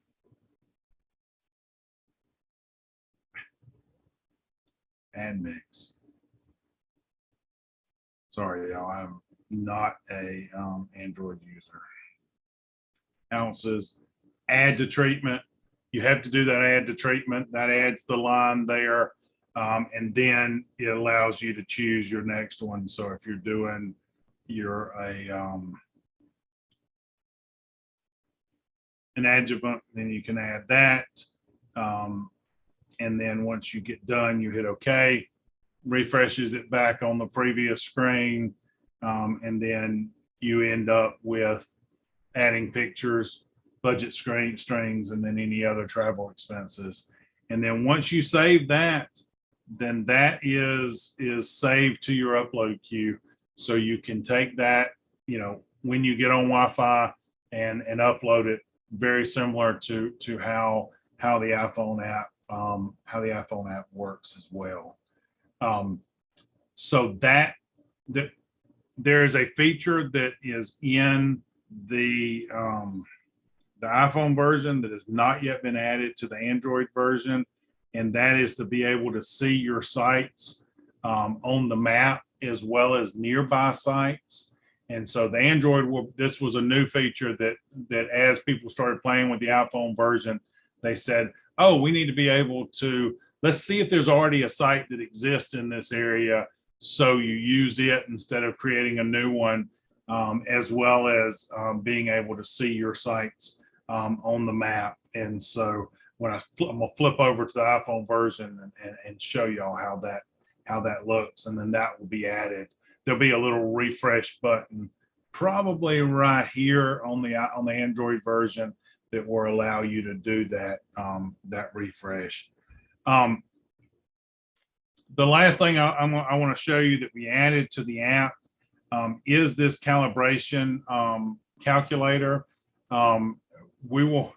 And mix. Sorry, y'all, I'm not a Android user. Ounces, add to treatment. You have to do that add to treatment. That adds the line there. And then it allows you to choose your next one. So if you're doing an adjuvant, then you can add that. And then once you get done, you hit OK, refreshes it back on the previous screen. And then you end up with adding pictures, budget strings, and then any other travel expenses. And then once you save that, then that is saved to your upload queue. So you can take that, when you get on Wi-Fi and upload it, very similar to how the iPhone app works as well. So that there is a feature that is in the iPhone version that has not yet been added to the Android version, and that is to be able to see your sites on the map as well as nearby sites. And so the Android, this was a new feature that as people started playing with the iPhone version, they said, oh, we need to be able to, let's see if there's already a site that exists in this area. So you use it instead of creating a new one, as well as being able to see your sites on the map. And so when I'm gonna flip over to the iPhone version and show y'all how that looks, and then that will be added. There'll be a little refresh button probably right here on the Android version that will allow you to do that refresh. The last thing I want to show you that we added to the app is this calibration calculator. We will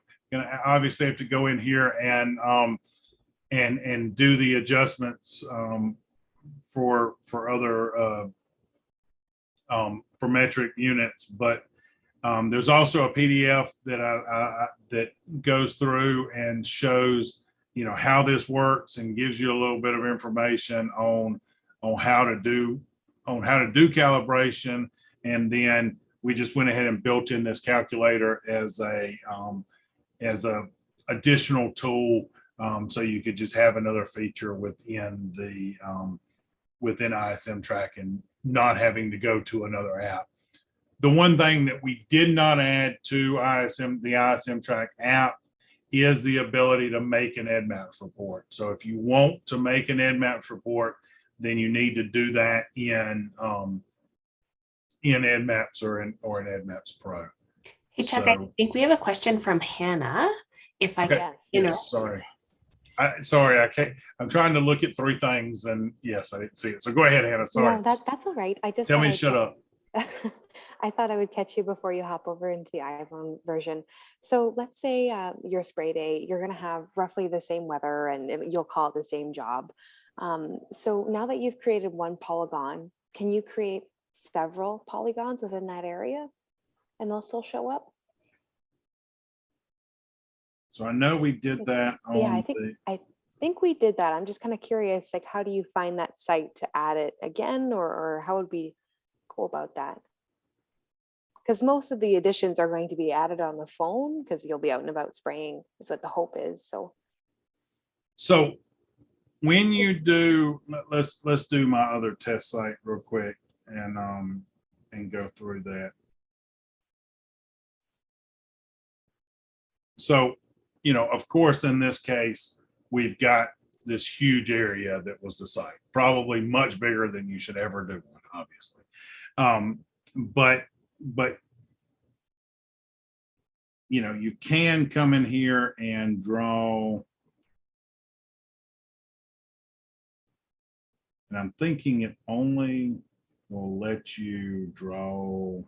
obviously have to go in here and do the adjustments for other for metric units, but there's also a PDF that goes through and shows how this works and gives you a little bit of information on how to do calibration, And then we just went ahead and built in this calculator as a additional tool. So you could just have another feature within the within ISM Track and not having to go to another app. The one thing that we did not add to the ISM Track app is the ability to make an EDDMapS report. So if you want to make an EDDMapS report, then you need to do that in EDDMapS or in EDDMapS Pro. Hey, Chuck, I So- think we have a question from Hannah. If I Okay. can, you know, Yes, sorry, I can't. I'm trying to look at three things, and yes, I didn't see it. So go ahead, Hannah. Sorry. No, that's all right. I just Tell thought me, I'd to shut up. I thought I would catch you before you hop over into the iPhone version. So let's say your spray day, you're going to have roughly the same weather and you'll call it the same job. So now that you've created one polygon, can you create several polygons within that area and they'll still show up? So I know we did that on Yeah, I think we did that. I'm just kind of curious, like, how do you find that site to add it again, or how would we go about that? Because most of the additions are going to be added on the phone because you'll be out and about spraying is what the hope is. So when you do, let's do my other test site real quick and go through that. So, you know, of course, in this case, we've got this huge area that was the site, probably much bigger than you should ever do one, obviously. But you know, you can come in here and draw. And I'm thinking it only will let you draw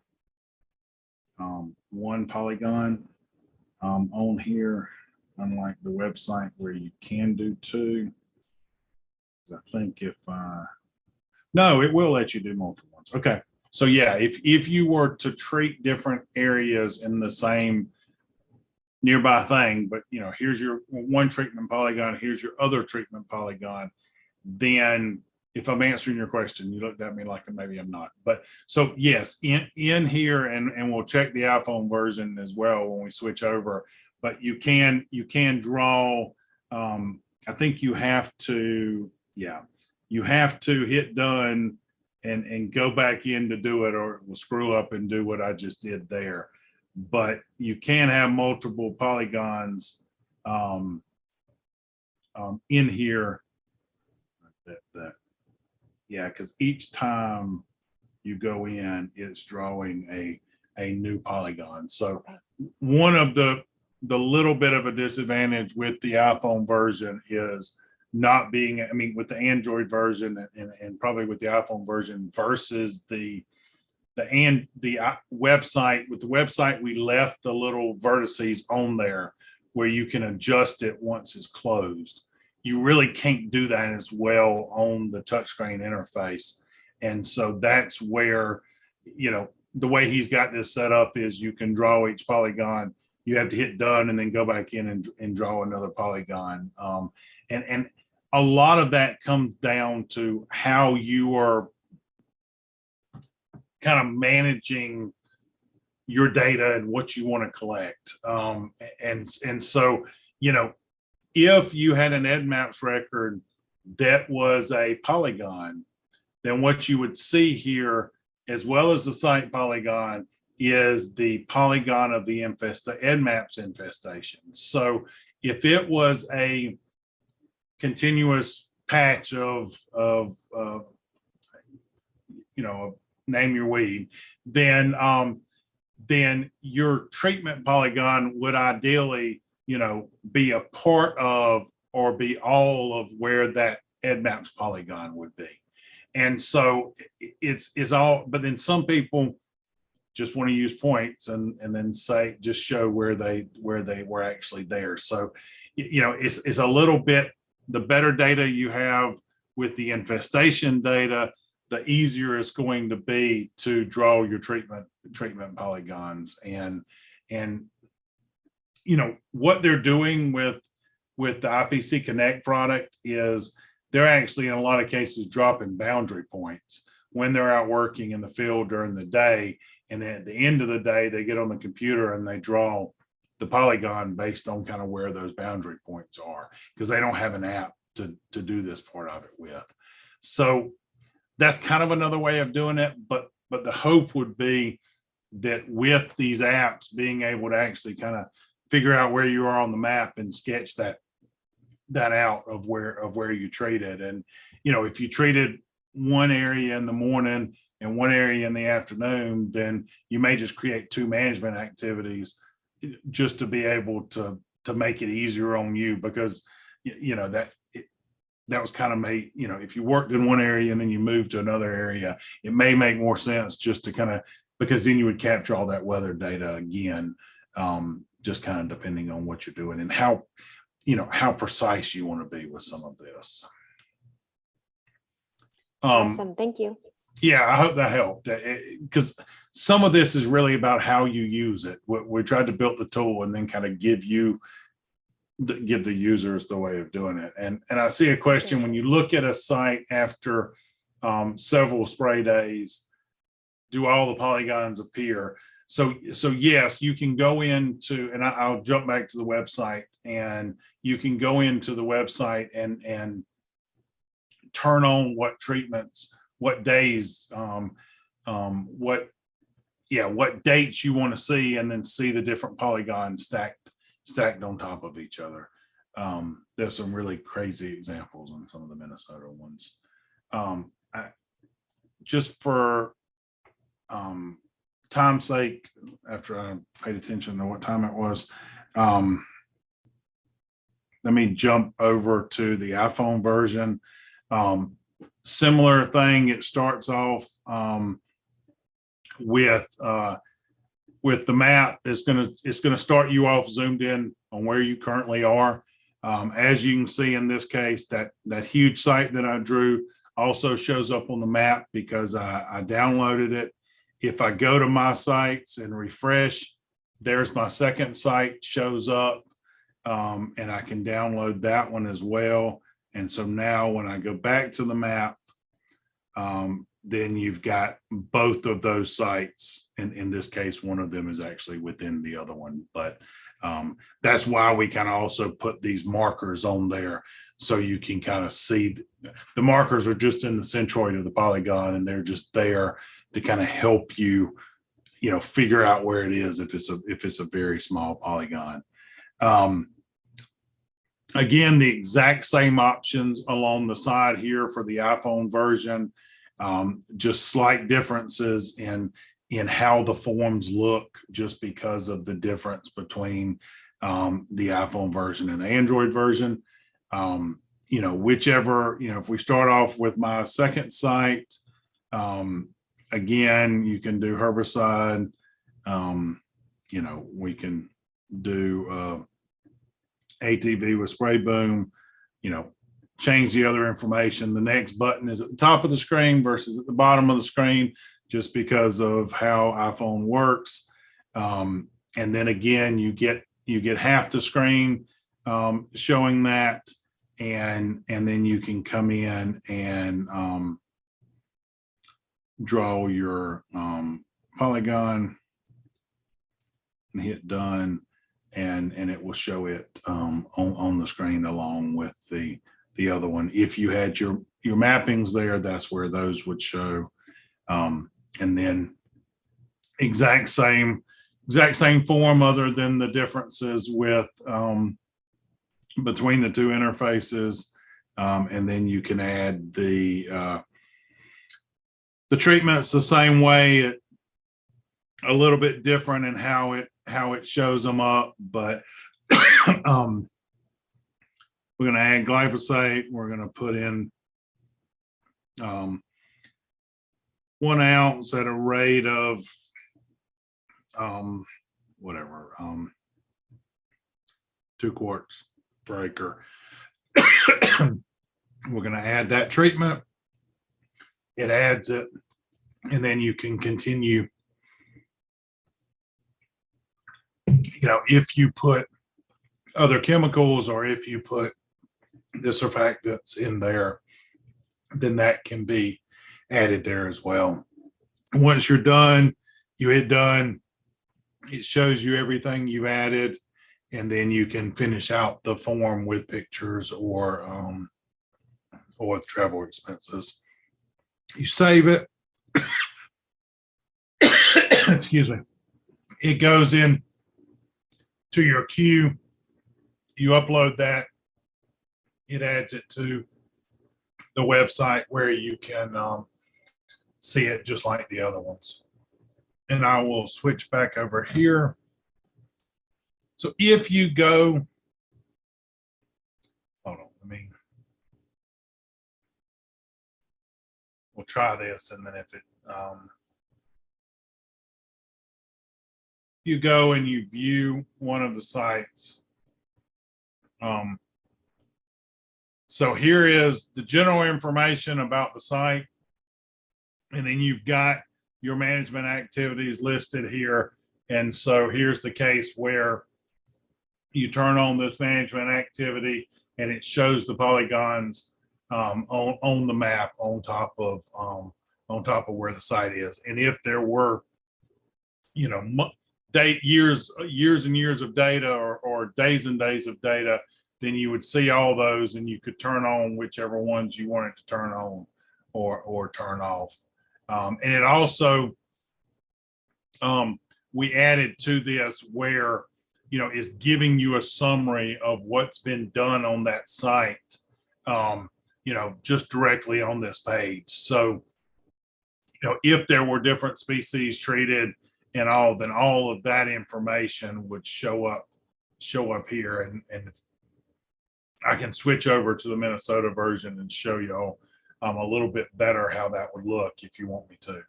one polygon on here, unlike the website where you can do two. I think no, it will let you do multiple ones. Okay. So yeah, if you were to treat different areas in the same nearby thing, but you know, here's your one treatment polygon, here's your other treatment polygon, then if I'm answering your question, you looked at me like maybe I'm not. But so yes, in here, and we'll check the iPhone version as well when we switch over. But you can draw. I think you have to, you have to hit done and go back in to do it, or it will screw up and do what I just did there. But you can have multiple polygons in here. Because each time you go in, it's drawing a new polygon. So one of the little bit of a disadvantage with the iPhone version is not being, I mean, with the Android version and probably with the iPhone version versus the website. With the website, we left the little vertices on there where you can adjust it once it's closed. You really can't do that as well on the touchscreen interface. And so that's where, you know, the way he's got this set up is you can draw each polygon. You have to hit done and then go back in and draw another polygon. And a lot of that comes down to how you are kind of managing your data and what you want to collect. And so, you know, if you had an EDDMapS record that was a polygon, then what you would see here, as well as the site polygon, is the polygon of the EDDMapS infestation. So if it was a continuous patch of you know, name your weed, then your treatment polygon would ideally, you know, be a part of or be all of where that EDDMapS polygon would be. And so it's all, but then some people just want to use points and then say, just show where they were actually there. So, you know, it's a little bit, the better data you have with the infestation data, the easier it's going to be to draw your treatment polygons. And you know, what they're doing with the IPC Connect product is they're actually in a lot of cases dropping boundary points, when they're out working in the field during the day. And then at the end of the day, they get on the computer and they draw the polygon based on kind of where those boundary points are, because they don't have an app to do this part of it with. So that's kind of another way of doing it. But the hope would be that with these apps, being able to actually kind of figure out where you are on the map and sketch that out of where you treated. And, you know, if you treated one area in the morning and one area in the afternoon, then you may just create two management activities just to be able to make it easier on you, because, you know, that was kind of made, you know, if you worked in one area and then you moved to another area, it may make more sense just to kind of, because then you would capture all that weather data again, just kind of depending on what you're doing and how, you know, how precise you want to be with some of this. Awesome, thank you. Yeah, I hope that helped, because some of this is really about how you use it. We tried to build the tool and then kind of give the users the way of doing it. And I see a question: when you look at a site after several spray days, do all the polygons appear? So yes, you can go into, and I'll jump back to the website, and you can go into the website and turn on what treatments, what days, what dates you want to see, and then see the different polygons stacked on top of each other. There's some really crazy examples on some of the Minnesota ones. Just for time's sake, after I paid attention to what time it was, let me jump over to the iPhone version. Similar thing. It starts off with the map. It's gonna start you off zoomed in on where you currently are. As you can see in this case, that huge site that I drew also shows up on the map because I downloaded it. If I go to my sites and refresh, there's my second site shows up, and I can download that one as well. And so now when I go back to the map, then you've got both of those sites. And in this case, one of them is actually within the other one. But that's why we kind of also put these markers on there, so you can kind of see. The markers are just in the centroid of the polygon, and they're just there to kind of help you, you know, figure out where it is if it's a very small polygon. Again, the exact same options along the side here for the iPhone version, just slight differences in how the forms look, just because of the difference between the iPhone version and the Android version. You know, whichever, you know, if we start off with my second site, again, you can do herbicide. You know, we can do ATV with spray boom, you know, change the other information. The next button is at the top of the screen versus at the bottom of the screen, just because of how iPhone works. And then again, you get half the screen showing that, and then you can come in and draw your polygon and hit done, and it will show it on the screen along with the other one. If you had your mappings there, that's where those would show. And then exact same form, other than the differences with between the two interfaces. And then you can add the treatments the same way, a little bit different in how it shows them up, but we're going to add glyphosate. We're going to put in 1 ounce at a rate of whatever, 2 quarts per acre. We're going to add that treatment. It adds it, and then you can continue. You know, if you put other chemicals, or if you put the surfactants in there, then that can be added there as well. Once you're done, you hit done. It shows you everything you added, and then you can finish out the form with pictures or travel expenses. You save it. Excuse me. It goes in to your queue. You upload that. It adds it to the website where you can see it just like the other ones. And I will switch back over here. So if you go, hold on, we'll try this, and then if it, you go and you view one of the sites. So here is the general information about the site. And then you've got your management activities listed here. And so here's the case where you turn on this management activity and it shows the polygons on the map on top of where the site is. And if there were, you know, years and years of data or days and days of data, then you would see all those and you could turn on whichever ones you wanted to turn on or turn off. And it also, we added to this where, you know, is giving you a summary of what's been done on that site, you know, just directly on this page. So, you know, if there were different species treated and all, then all of that information would show up here. And I can switch over to the Minnesota version and show you all a little bit better how that would look if you want me to.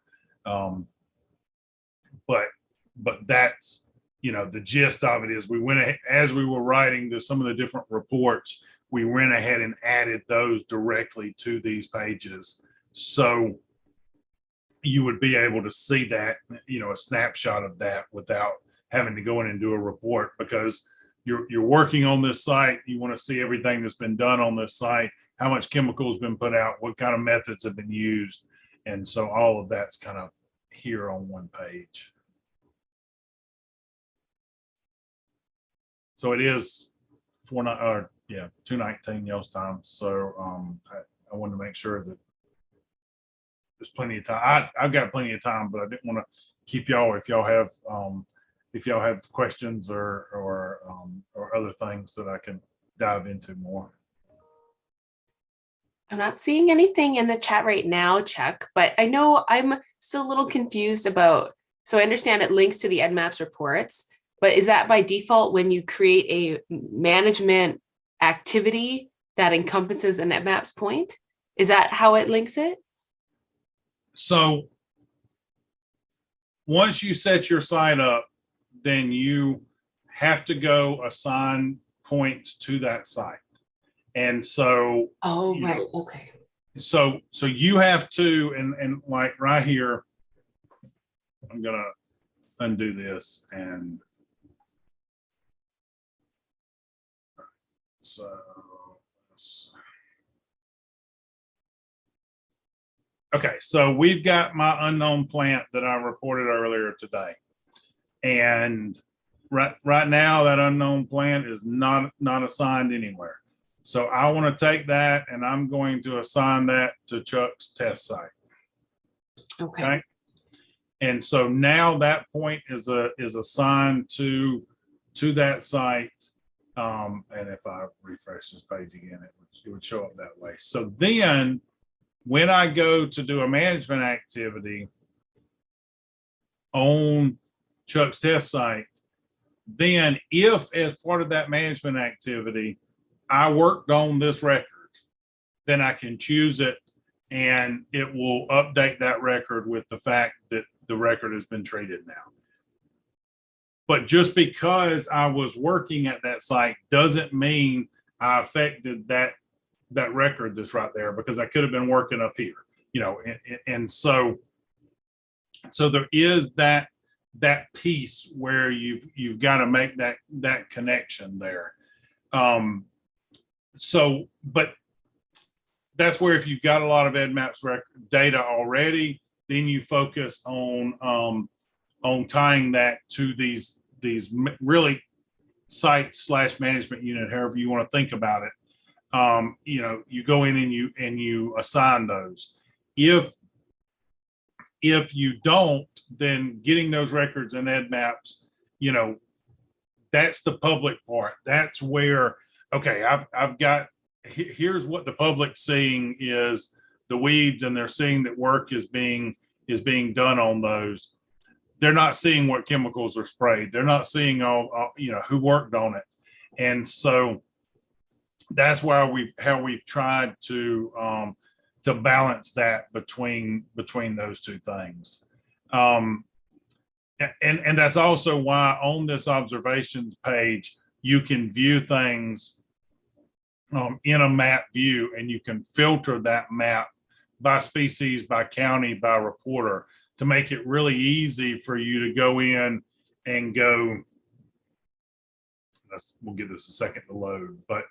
But that's, you know, the gist of it is we went ahead, as we were writing some of the different reports, we went ahead and added those directly to these pages. So you would be able to see that, you know, a snapshot of that without having to go in and do a report, because you're working on this site. You want to see everything that's been done on this site, how much chemical has been put out, what kind of methods have been used. And so all of that's kind of here on one page. So it is 2:19 y'all's time. So I wanted to make sure that there's plenty of time. I've got plenty of time, but I didn't want to keep y'all if y'all have questions or other things that I can dive into more. I'm not seeing anything in the chat right now, Chuck, but I know I'm still a little confused about, so I understand it links to the EDDMapS reports, but is that by default when you create a management activity that encompasses an EDDMapS point? Is that how it links it? So once you set your site up, then you have to go assign points to that site. And so, oh, right. Okay. So you have to, and like right here, I'm going to undo this. And so okay, so we've got my unknown plant that I reported earlier today. And right now that unknown plant is not assigned anywhere. So I want to take that and I'm going to assign that to Chuck's test site. Okay. And so now that point is assigned to that site. And if I refresh this page again, it would show up that way. So then when I go to do a management activity on Chuck's test site, then if as part of that management activity, I worked on this record, then I can choose it and it will update that record with the fact that the record has been treated now. But just because I was working at that site doesn't mean I affected that record that's right there, because I could have been working up here, you know, and so there is that piece where you've got to make that connection there. So, but that's where if you've got a lot of EDDMapS data already, then you focus on tying that to these really site/management unit, however you want to think about it. You know, you go in and you assign those. If you don't, then getting those records in EDDMapS, you know, that's the public part. That's where, okay, I've got, here's what the public's seeing is the weeds, and they're seeing that work is being done on those. They're not seeing what chemicals are sprayed. They're not seeing all you know, who worked on it. And that's why how we've tried to balance that between those two things. And that's also why on this observations page, you can view things in a map view, and you can filter that map by species, by county, by reporter, to make it really easy for you to go in and go, we'll give this a second to load, but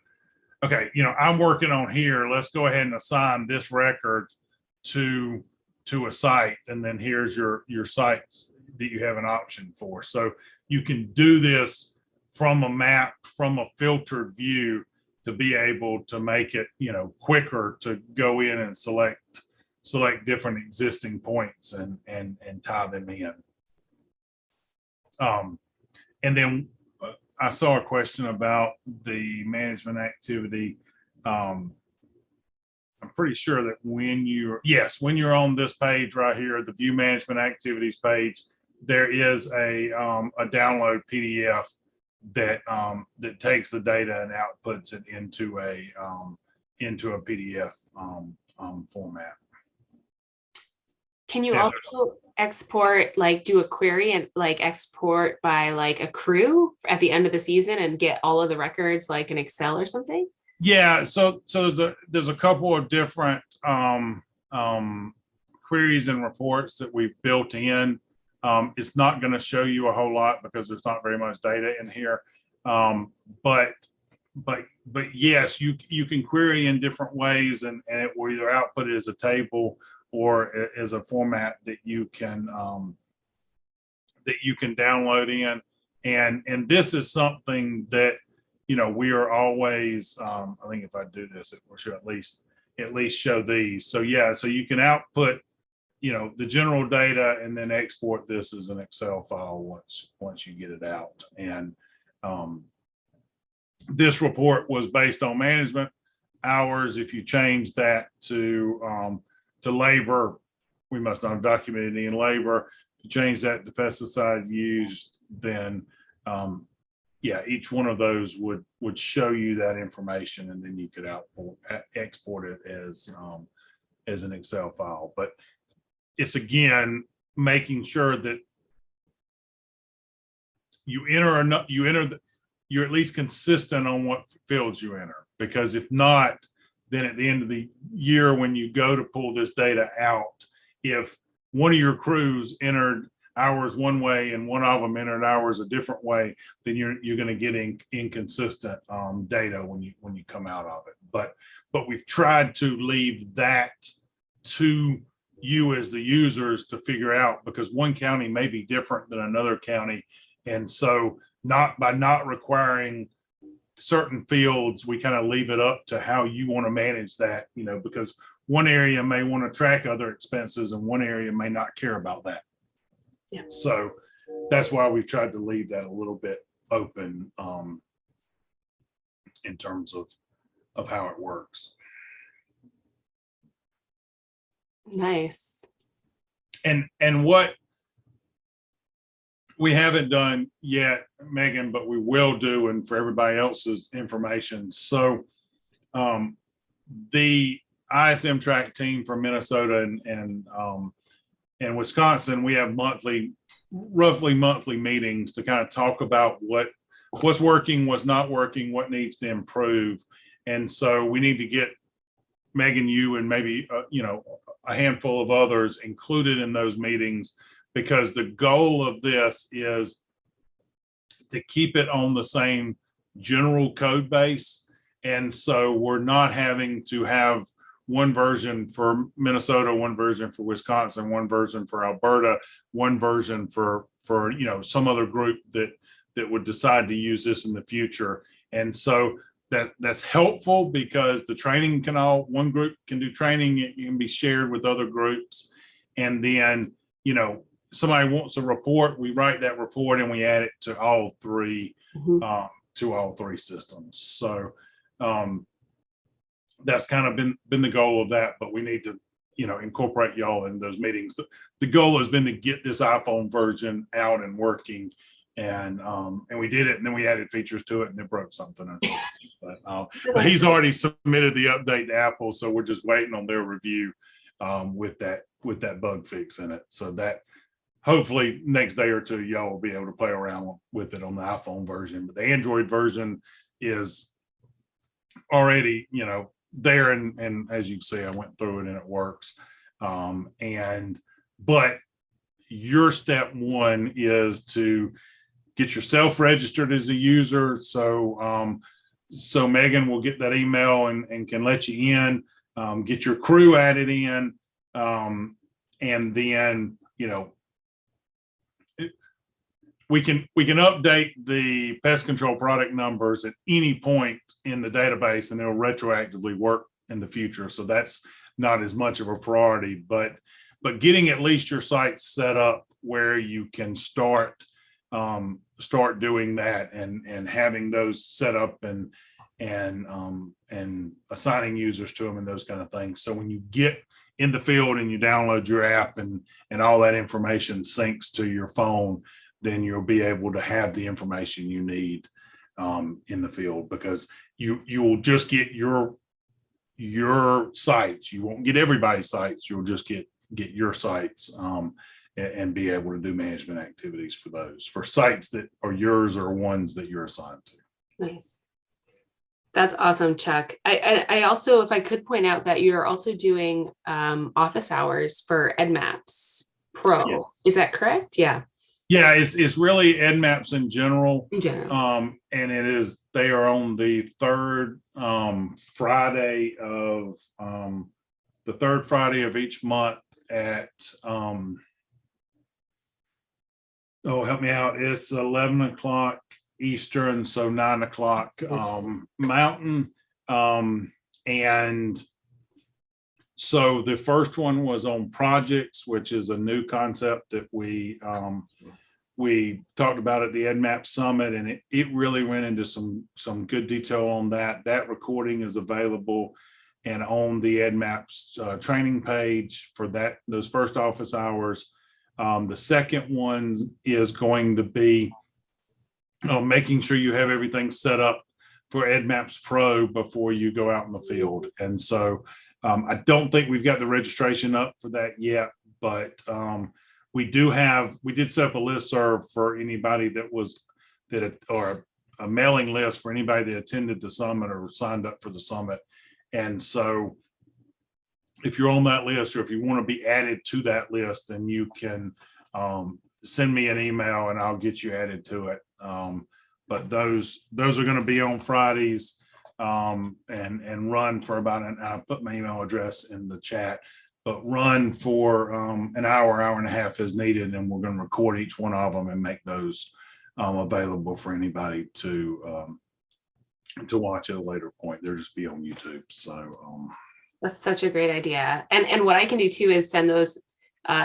okay, you know, I'm working on here. Let's go ahead and assign this record to a site, and then here's your sites that you have an option for. So you can do this from a map, from a filtered view, to be able to make it, you know, quicker to go in and select different existing points and tie them in. And then I saw a question about the management activity. I'm pretty sure that when you're on this page right here, the view management activities page, there is a download PDF that takes the data and outputs it into a PDF format. Can you Yeah. also export, like do a query and like export by like a crew at the end of the season and get all of the records like in Excel or something? Yeah, so there's a couple of different queries and reports that we've built in. It's not going to show you a whole lot because there's not very much data in here. But yes, you can query in different ways, and it will either output it as a table or as a format that you can download in. And this is something that, you know, we are always, I think if I do this, it will show at least show these. So yeah, so you can output, you know, the general data and then export this as an Excel file once you get it out. And this report was based on management hours. If you change that to labor, we must not document any in labor. If you change that to pesticide used, then yeah, each one of those would show you that information, and then you could export it as an Excel file. But it's again making sure that you're at least consistent on what fields you enter, because if not, then at the end of the year when you go to pull this data out, if one of your crews entered hours one way and one of them entered hours a different way, then you're going to get inconsistent data when you come out of it. But we've tried to leave that to you as the users to figure out, because one county may be different than another county. And so by not requiring certain fields, we kind of leave it up to how you want to manage that, you know, because one area may want to track other expenses and one area may not care about that. Yeah. So that's why we've tried to leave that a little bit open in terms of how it works. Nice. And what we haven't done yet, Megan, but we will do, and for everybody else's information. So the ISM Track team from Minnesota and Wisconsin, we have roughly monthly meetings to kind of talk about what's working, what's not working, what needs to improve. And so we need to get Megan, you, and maybe you know, a handful of others included in those meetings, because the goal of this is to keep it on the same general code base. And so we're not having to have one version for Minnesota, one version for Wisconsin, one version for Alberta, one version for some other group that would decide to use this in the future. And so that's helpful because the training one group can do training, it can be shared with other groups. And then, somebody wants a report, we write that report and we add it to all three, systems. So that's kind of been the goal of that, but we need to, incorporate y'all in those meetings. The goal has been to get this iPhone version out and working. And we did it, and then we added features to it, and it broke something. But he's already submitted the update to Apple, so we're just waiting on their review with that bug fix in it. So that hopefully next day or two, y'all will be able to play around with it on the iPhone version. But the Android version is already, there, and as you can see, I went through it and it works. But your step one is to get yourself registered as a user. So Megan will get that email and can let you in, get your crew added in. And then, we can update the pest control product numbers at any point in the database, and it'll retroactively work in the future. So that's not as much of a priority, but getting at least your site set up where you can start doing that and having those set up and assigning users to them and those kind of things. So when you get in the field and you download your app and all that information syncs to your phone, then you'll be able to have the information you need in the field, because you will just get your sites. You won't get everybody's sites. You'll just get your sites and be able to do management activities for those, for sites that are yours or ones that you're assigned to. Nice. That's awesome, Chuck. I also, if I could point out that you're also doing office hours for EDDMapS Pro. Yes. Is that correct? Yeah. Yeah, it's really EDDMapS in general. In general. And they are on the third Friday of each month at help me out. It's 11 o'clock Eastern, so 9 o'clock Mountain. And so the first one was on projects, which is a new concept that we talked about at the EDDMapS Summit, and it really went into some good detail on that. That recording is available and on the EDDMapS training page for those first office hours. The second one is going to be making sure you have everything set up for EDDMapS Pro before you go out in the field. And so I don't think we've got the registration up for that yet, but we did set up a listserv for anybody or a mailing list for anybody that attended the summit or signed up for the summit. And so if you're on that list, or if you want to be added to that list, then you can send me an email and I'll get you added to it. But those are going to be on Fridays and run for about I put my email address in the chat, but run for an hour and a half as needed. And we're going to record each one of them and make those available for anybody to watch at a later point. They'll just be on YouTube. So that's such a great idea. And what I can do too is send those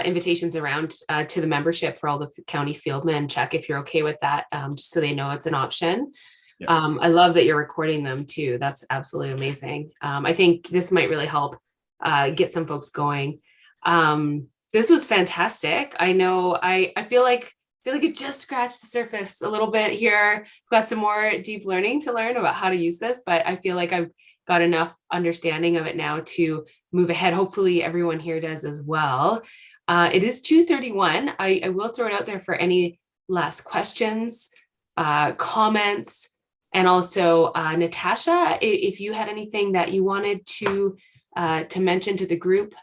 invitations around to the membership for all the county fieldmen. Check if you're okay with that, just so they know it's an option. Yeah. I love that you're recording them too. That's absolutely amazing. I think this might really help get some folks going. This was fantastic. I know I feel like it just scratched the surface a little bit here. We've got some more deep learning to learn about how to use this, but I feel like I've got enough understanding of it now to move ahead. Hopefully everyone here does as well. It is 2:31. I will throw it out there for any last questions, comments, and also Natasha, if you had anything that you wanted to mention to the group,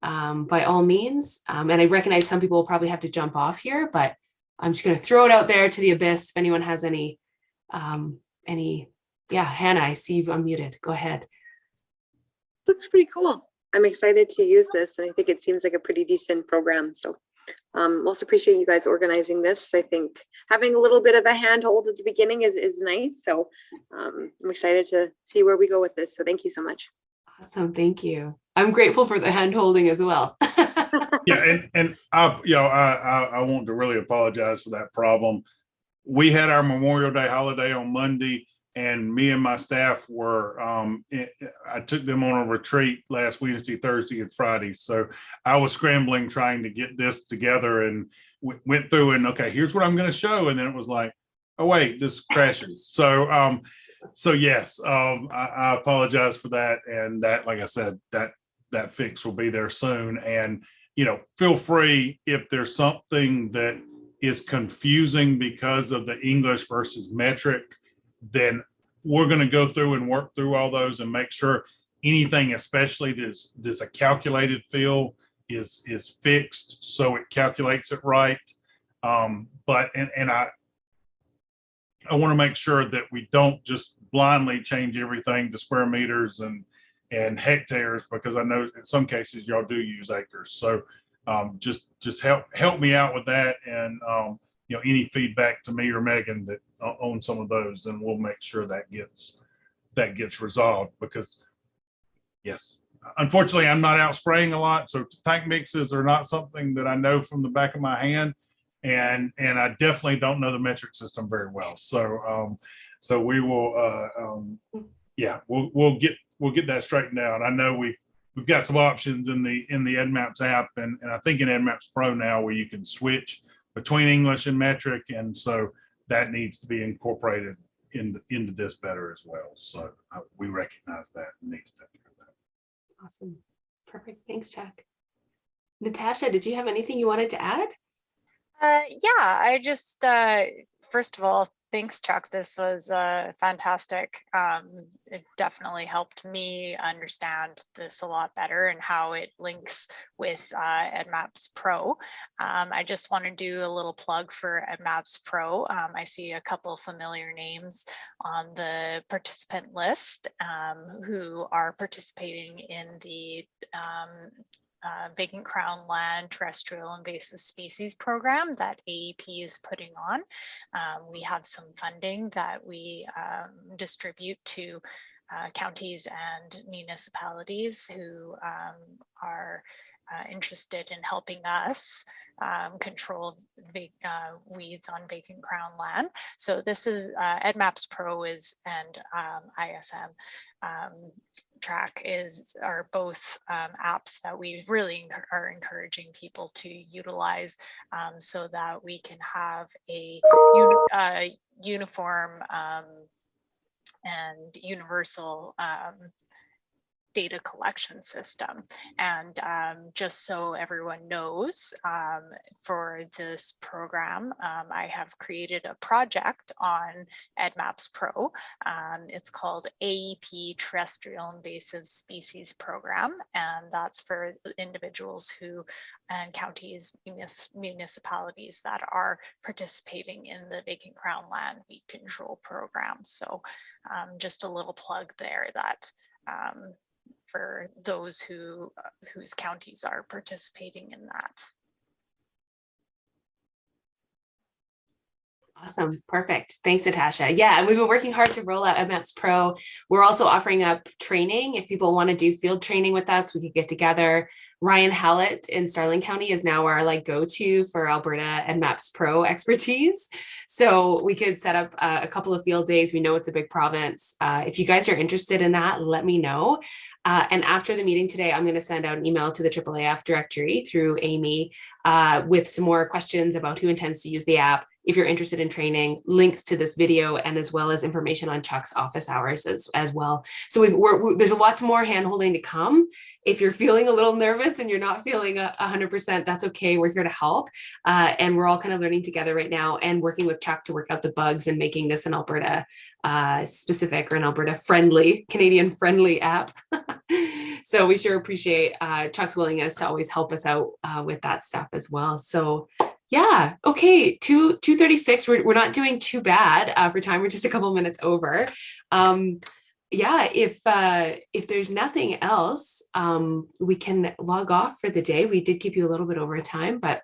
by all means. And I recognize some people will probably have to jump off here, but I'm just going to throw it out there to the abyss. If anyone has any, yeah, Hannah, I see you've unmuted. Go ahead. Looks pretty cool. I'm excited to use this, and I think it seems like a pretty decent program. So also appreciate you guys organizing this. I think having a little bit of a handhold at the beginning is nice. So I'm excited to see where we go with this. So thank you so much. Awesome. Thank you. I'm grateful for the hand holding as well. Yeah, and I want to really apologize for that problem. We had our Memorial Day holiday on Monday, and me and my staff were, I took them on a retreat last Wednesday, Thursday, and Friday. So I was scrambling trying to get this together, and went through and, okay, here's what I'm going to show. And then it was like, oh, wait, this crashes. So, yes, I apologize for that. And that, like I said, that fix will be there soon. And, feel free if there's something that is confusing because of the English versus metric, then we're going to go through and work through all those and make sure anything, especially this a calculated field, is fixed so it calculates it right. But I want to make sure that we don't just blindly change everything to square meters and hectares, because I know in some cases y'all do use acres. So just help me out with that, and any feedback to me or Megan that on some of those, and we'll make sure that gets resolved. Because yes, unfortunately I'm not out spraying a lot, so tank mixes are not something that I know from the back of my hand, and I definitely don't know the metric system very well. So we will we'll get that straightened out. I know we've got some options in the EDDMapS app, and I think in EDDMapS Pro now, where you can switch between English and metric, and so that needs to be incorporated into this better as well. So we recognize that and need to take care of that. Awesome. Perfect. Thanks, Chuck. Natasha, did you have anything you wanted to add? Yeah, I just, first of all, thanks, Chuck. This was fantastic. It definitely helped me understand this a lot better and how it links with EDDMapS Pro. I just want to do a little plug for EDDMapS Pro. I see a couple familiar names on the participant list who are participating in the Vacant Crown Land Terrestrial Invasive Species program that AEP is putting on. We have some funding that we distribute to counties and municipalities who are interested in helping us control weeds on vacant crown land. So this is EDDMapS Pro and ISM Track are both apps that we really are encouraging people to utilize so that we can have a uniform and universal data collection system. And just so everyone knows, for this program, I have created a project on EDDMapS Pro. It's called AEP Terrestrial Invasive Species Program, and that's for individuals and counties, municipalities that are participating in the Vacant Crown Land Weed Control Program. So just a little plug there that for those whose counties are participating in that. Awesome. Perfect. Thanks, Natasha. Yeah, and we've been working hard to roll out EDDMapS Pro. We're also offering up training. If people want to do field training with us, we could get together. Ryan Hallett in Starling County is now our go-to for Alberta EDDMapS Pro expertise. So we could set up a couple of field days. We know it's a big province. If you guys are interested in that, let me know. And after the meeting today, I'm going to send out an email to the AAAF directory through Amy with some more questions about who intends to use the app. If you're interested in training, links to this video, and as well as information on Chuck's office hours as well. So there's lots more hand-holding to come. If you're feeling a little nervous and you're not feeling 100%, that's okay. We're here to help. And we're all kind of learning together right now and working with Chuck to work out the bugs and making this an Alberta specific or an Alberta friendly, Canadian friendly app. So we sure appreciate Chuck's willingness to always help us out with that stuff as well. So yeah, okay, 2:36. We're not doing too bad for time. We're just a couple minutes over. yeah, if there's nothing else, we can log off for the day. We did keep you a little bit over time, but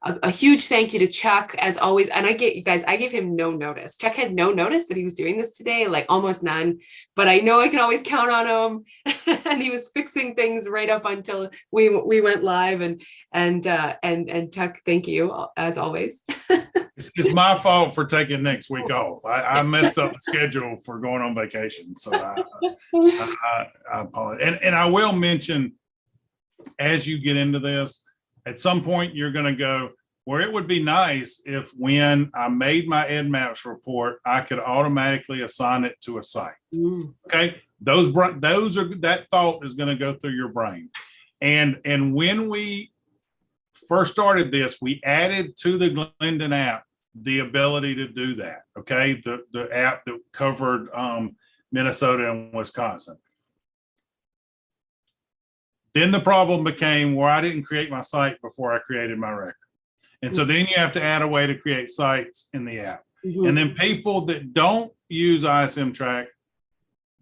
a huge thank you to Chuck as always. And I gave him no notice. Chuck had no notice that he was doing this today, like almost none, but I know I can always count on him. And he was fixing things right up until we went live, and Chuck, thank you as always. It's my fault for taking next week off. I messed up the schedule for going on vacation. So I apologize. And I will mention, as you get into this, at some point you're going to go, where it would be nice if when I made my EDDMapS report, I could automatically assign it to a site. Okay. That thought is going to go through your brain. And when we first started this, we added to the Glendon app the ability to do that. Okay. The app that covered Minnesota and Wisconsin. Then the problem became where I didn't create my site before I created my record. And so then you have to add a way to create sites in the app. And then people that don't use ISM Track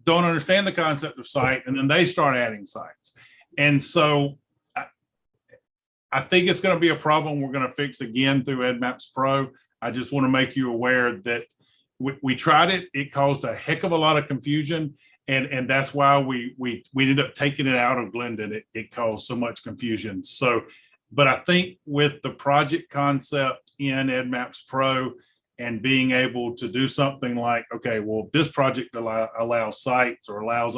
don't understand the concept of site, and then they start adding sites. And so I think it's going to be a problem we're going to fix again through EDDMapS Pro. I just want to make you aware that we tried it. It caused a heck of a lot of confusion. And that's why we ended up taking it out of Glendon. It caused so much confusion. So, but I think with the project concept in EDDMapS Pro and being able to do something like, okay, well, this project allows sites or allows,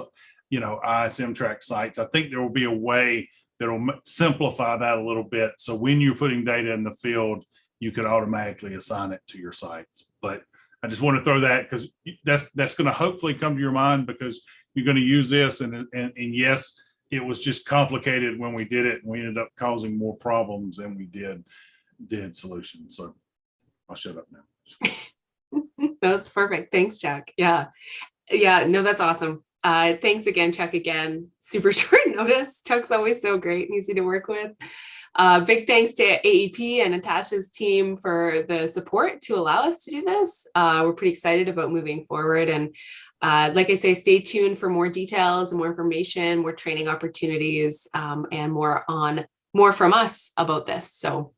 ISM Track sites, I think there will be a way that will simplify that a little bit. So when you're putting data in the field, you could automatically assign it to your sites. But I just want to throw that because that's going to hopefully come to your mind, because you're going to use this. And yes, it was just complicated when we did it, and we ended up causing more problems than we did solutions. So I'll shut up now. That's perfect. Thanks, Chuck. Yeah. No, that's awesome. Thanks again, Chuck. Again, super short notice. Chuck's always so great and easy to work with. Big thanks to AEP and Natasha's team for the support to allow us to do this. We're pretty excited about moving forward. And like I say, stay tuned for more details and more information, more training opportunities, and more from us about this. So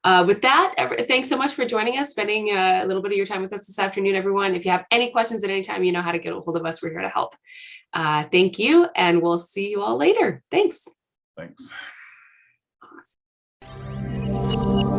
with that, thanks so much for joining us, spending a little bit of your time with us this afternoon, everyone. If you have any questions at any time, you know how to get a hold of us. We're here to help. Thank you, and we'll see you all later. Thanks. Thanks. Awesome.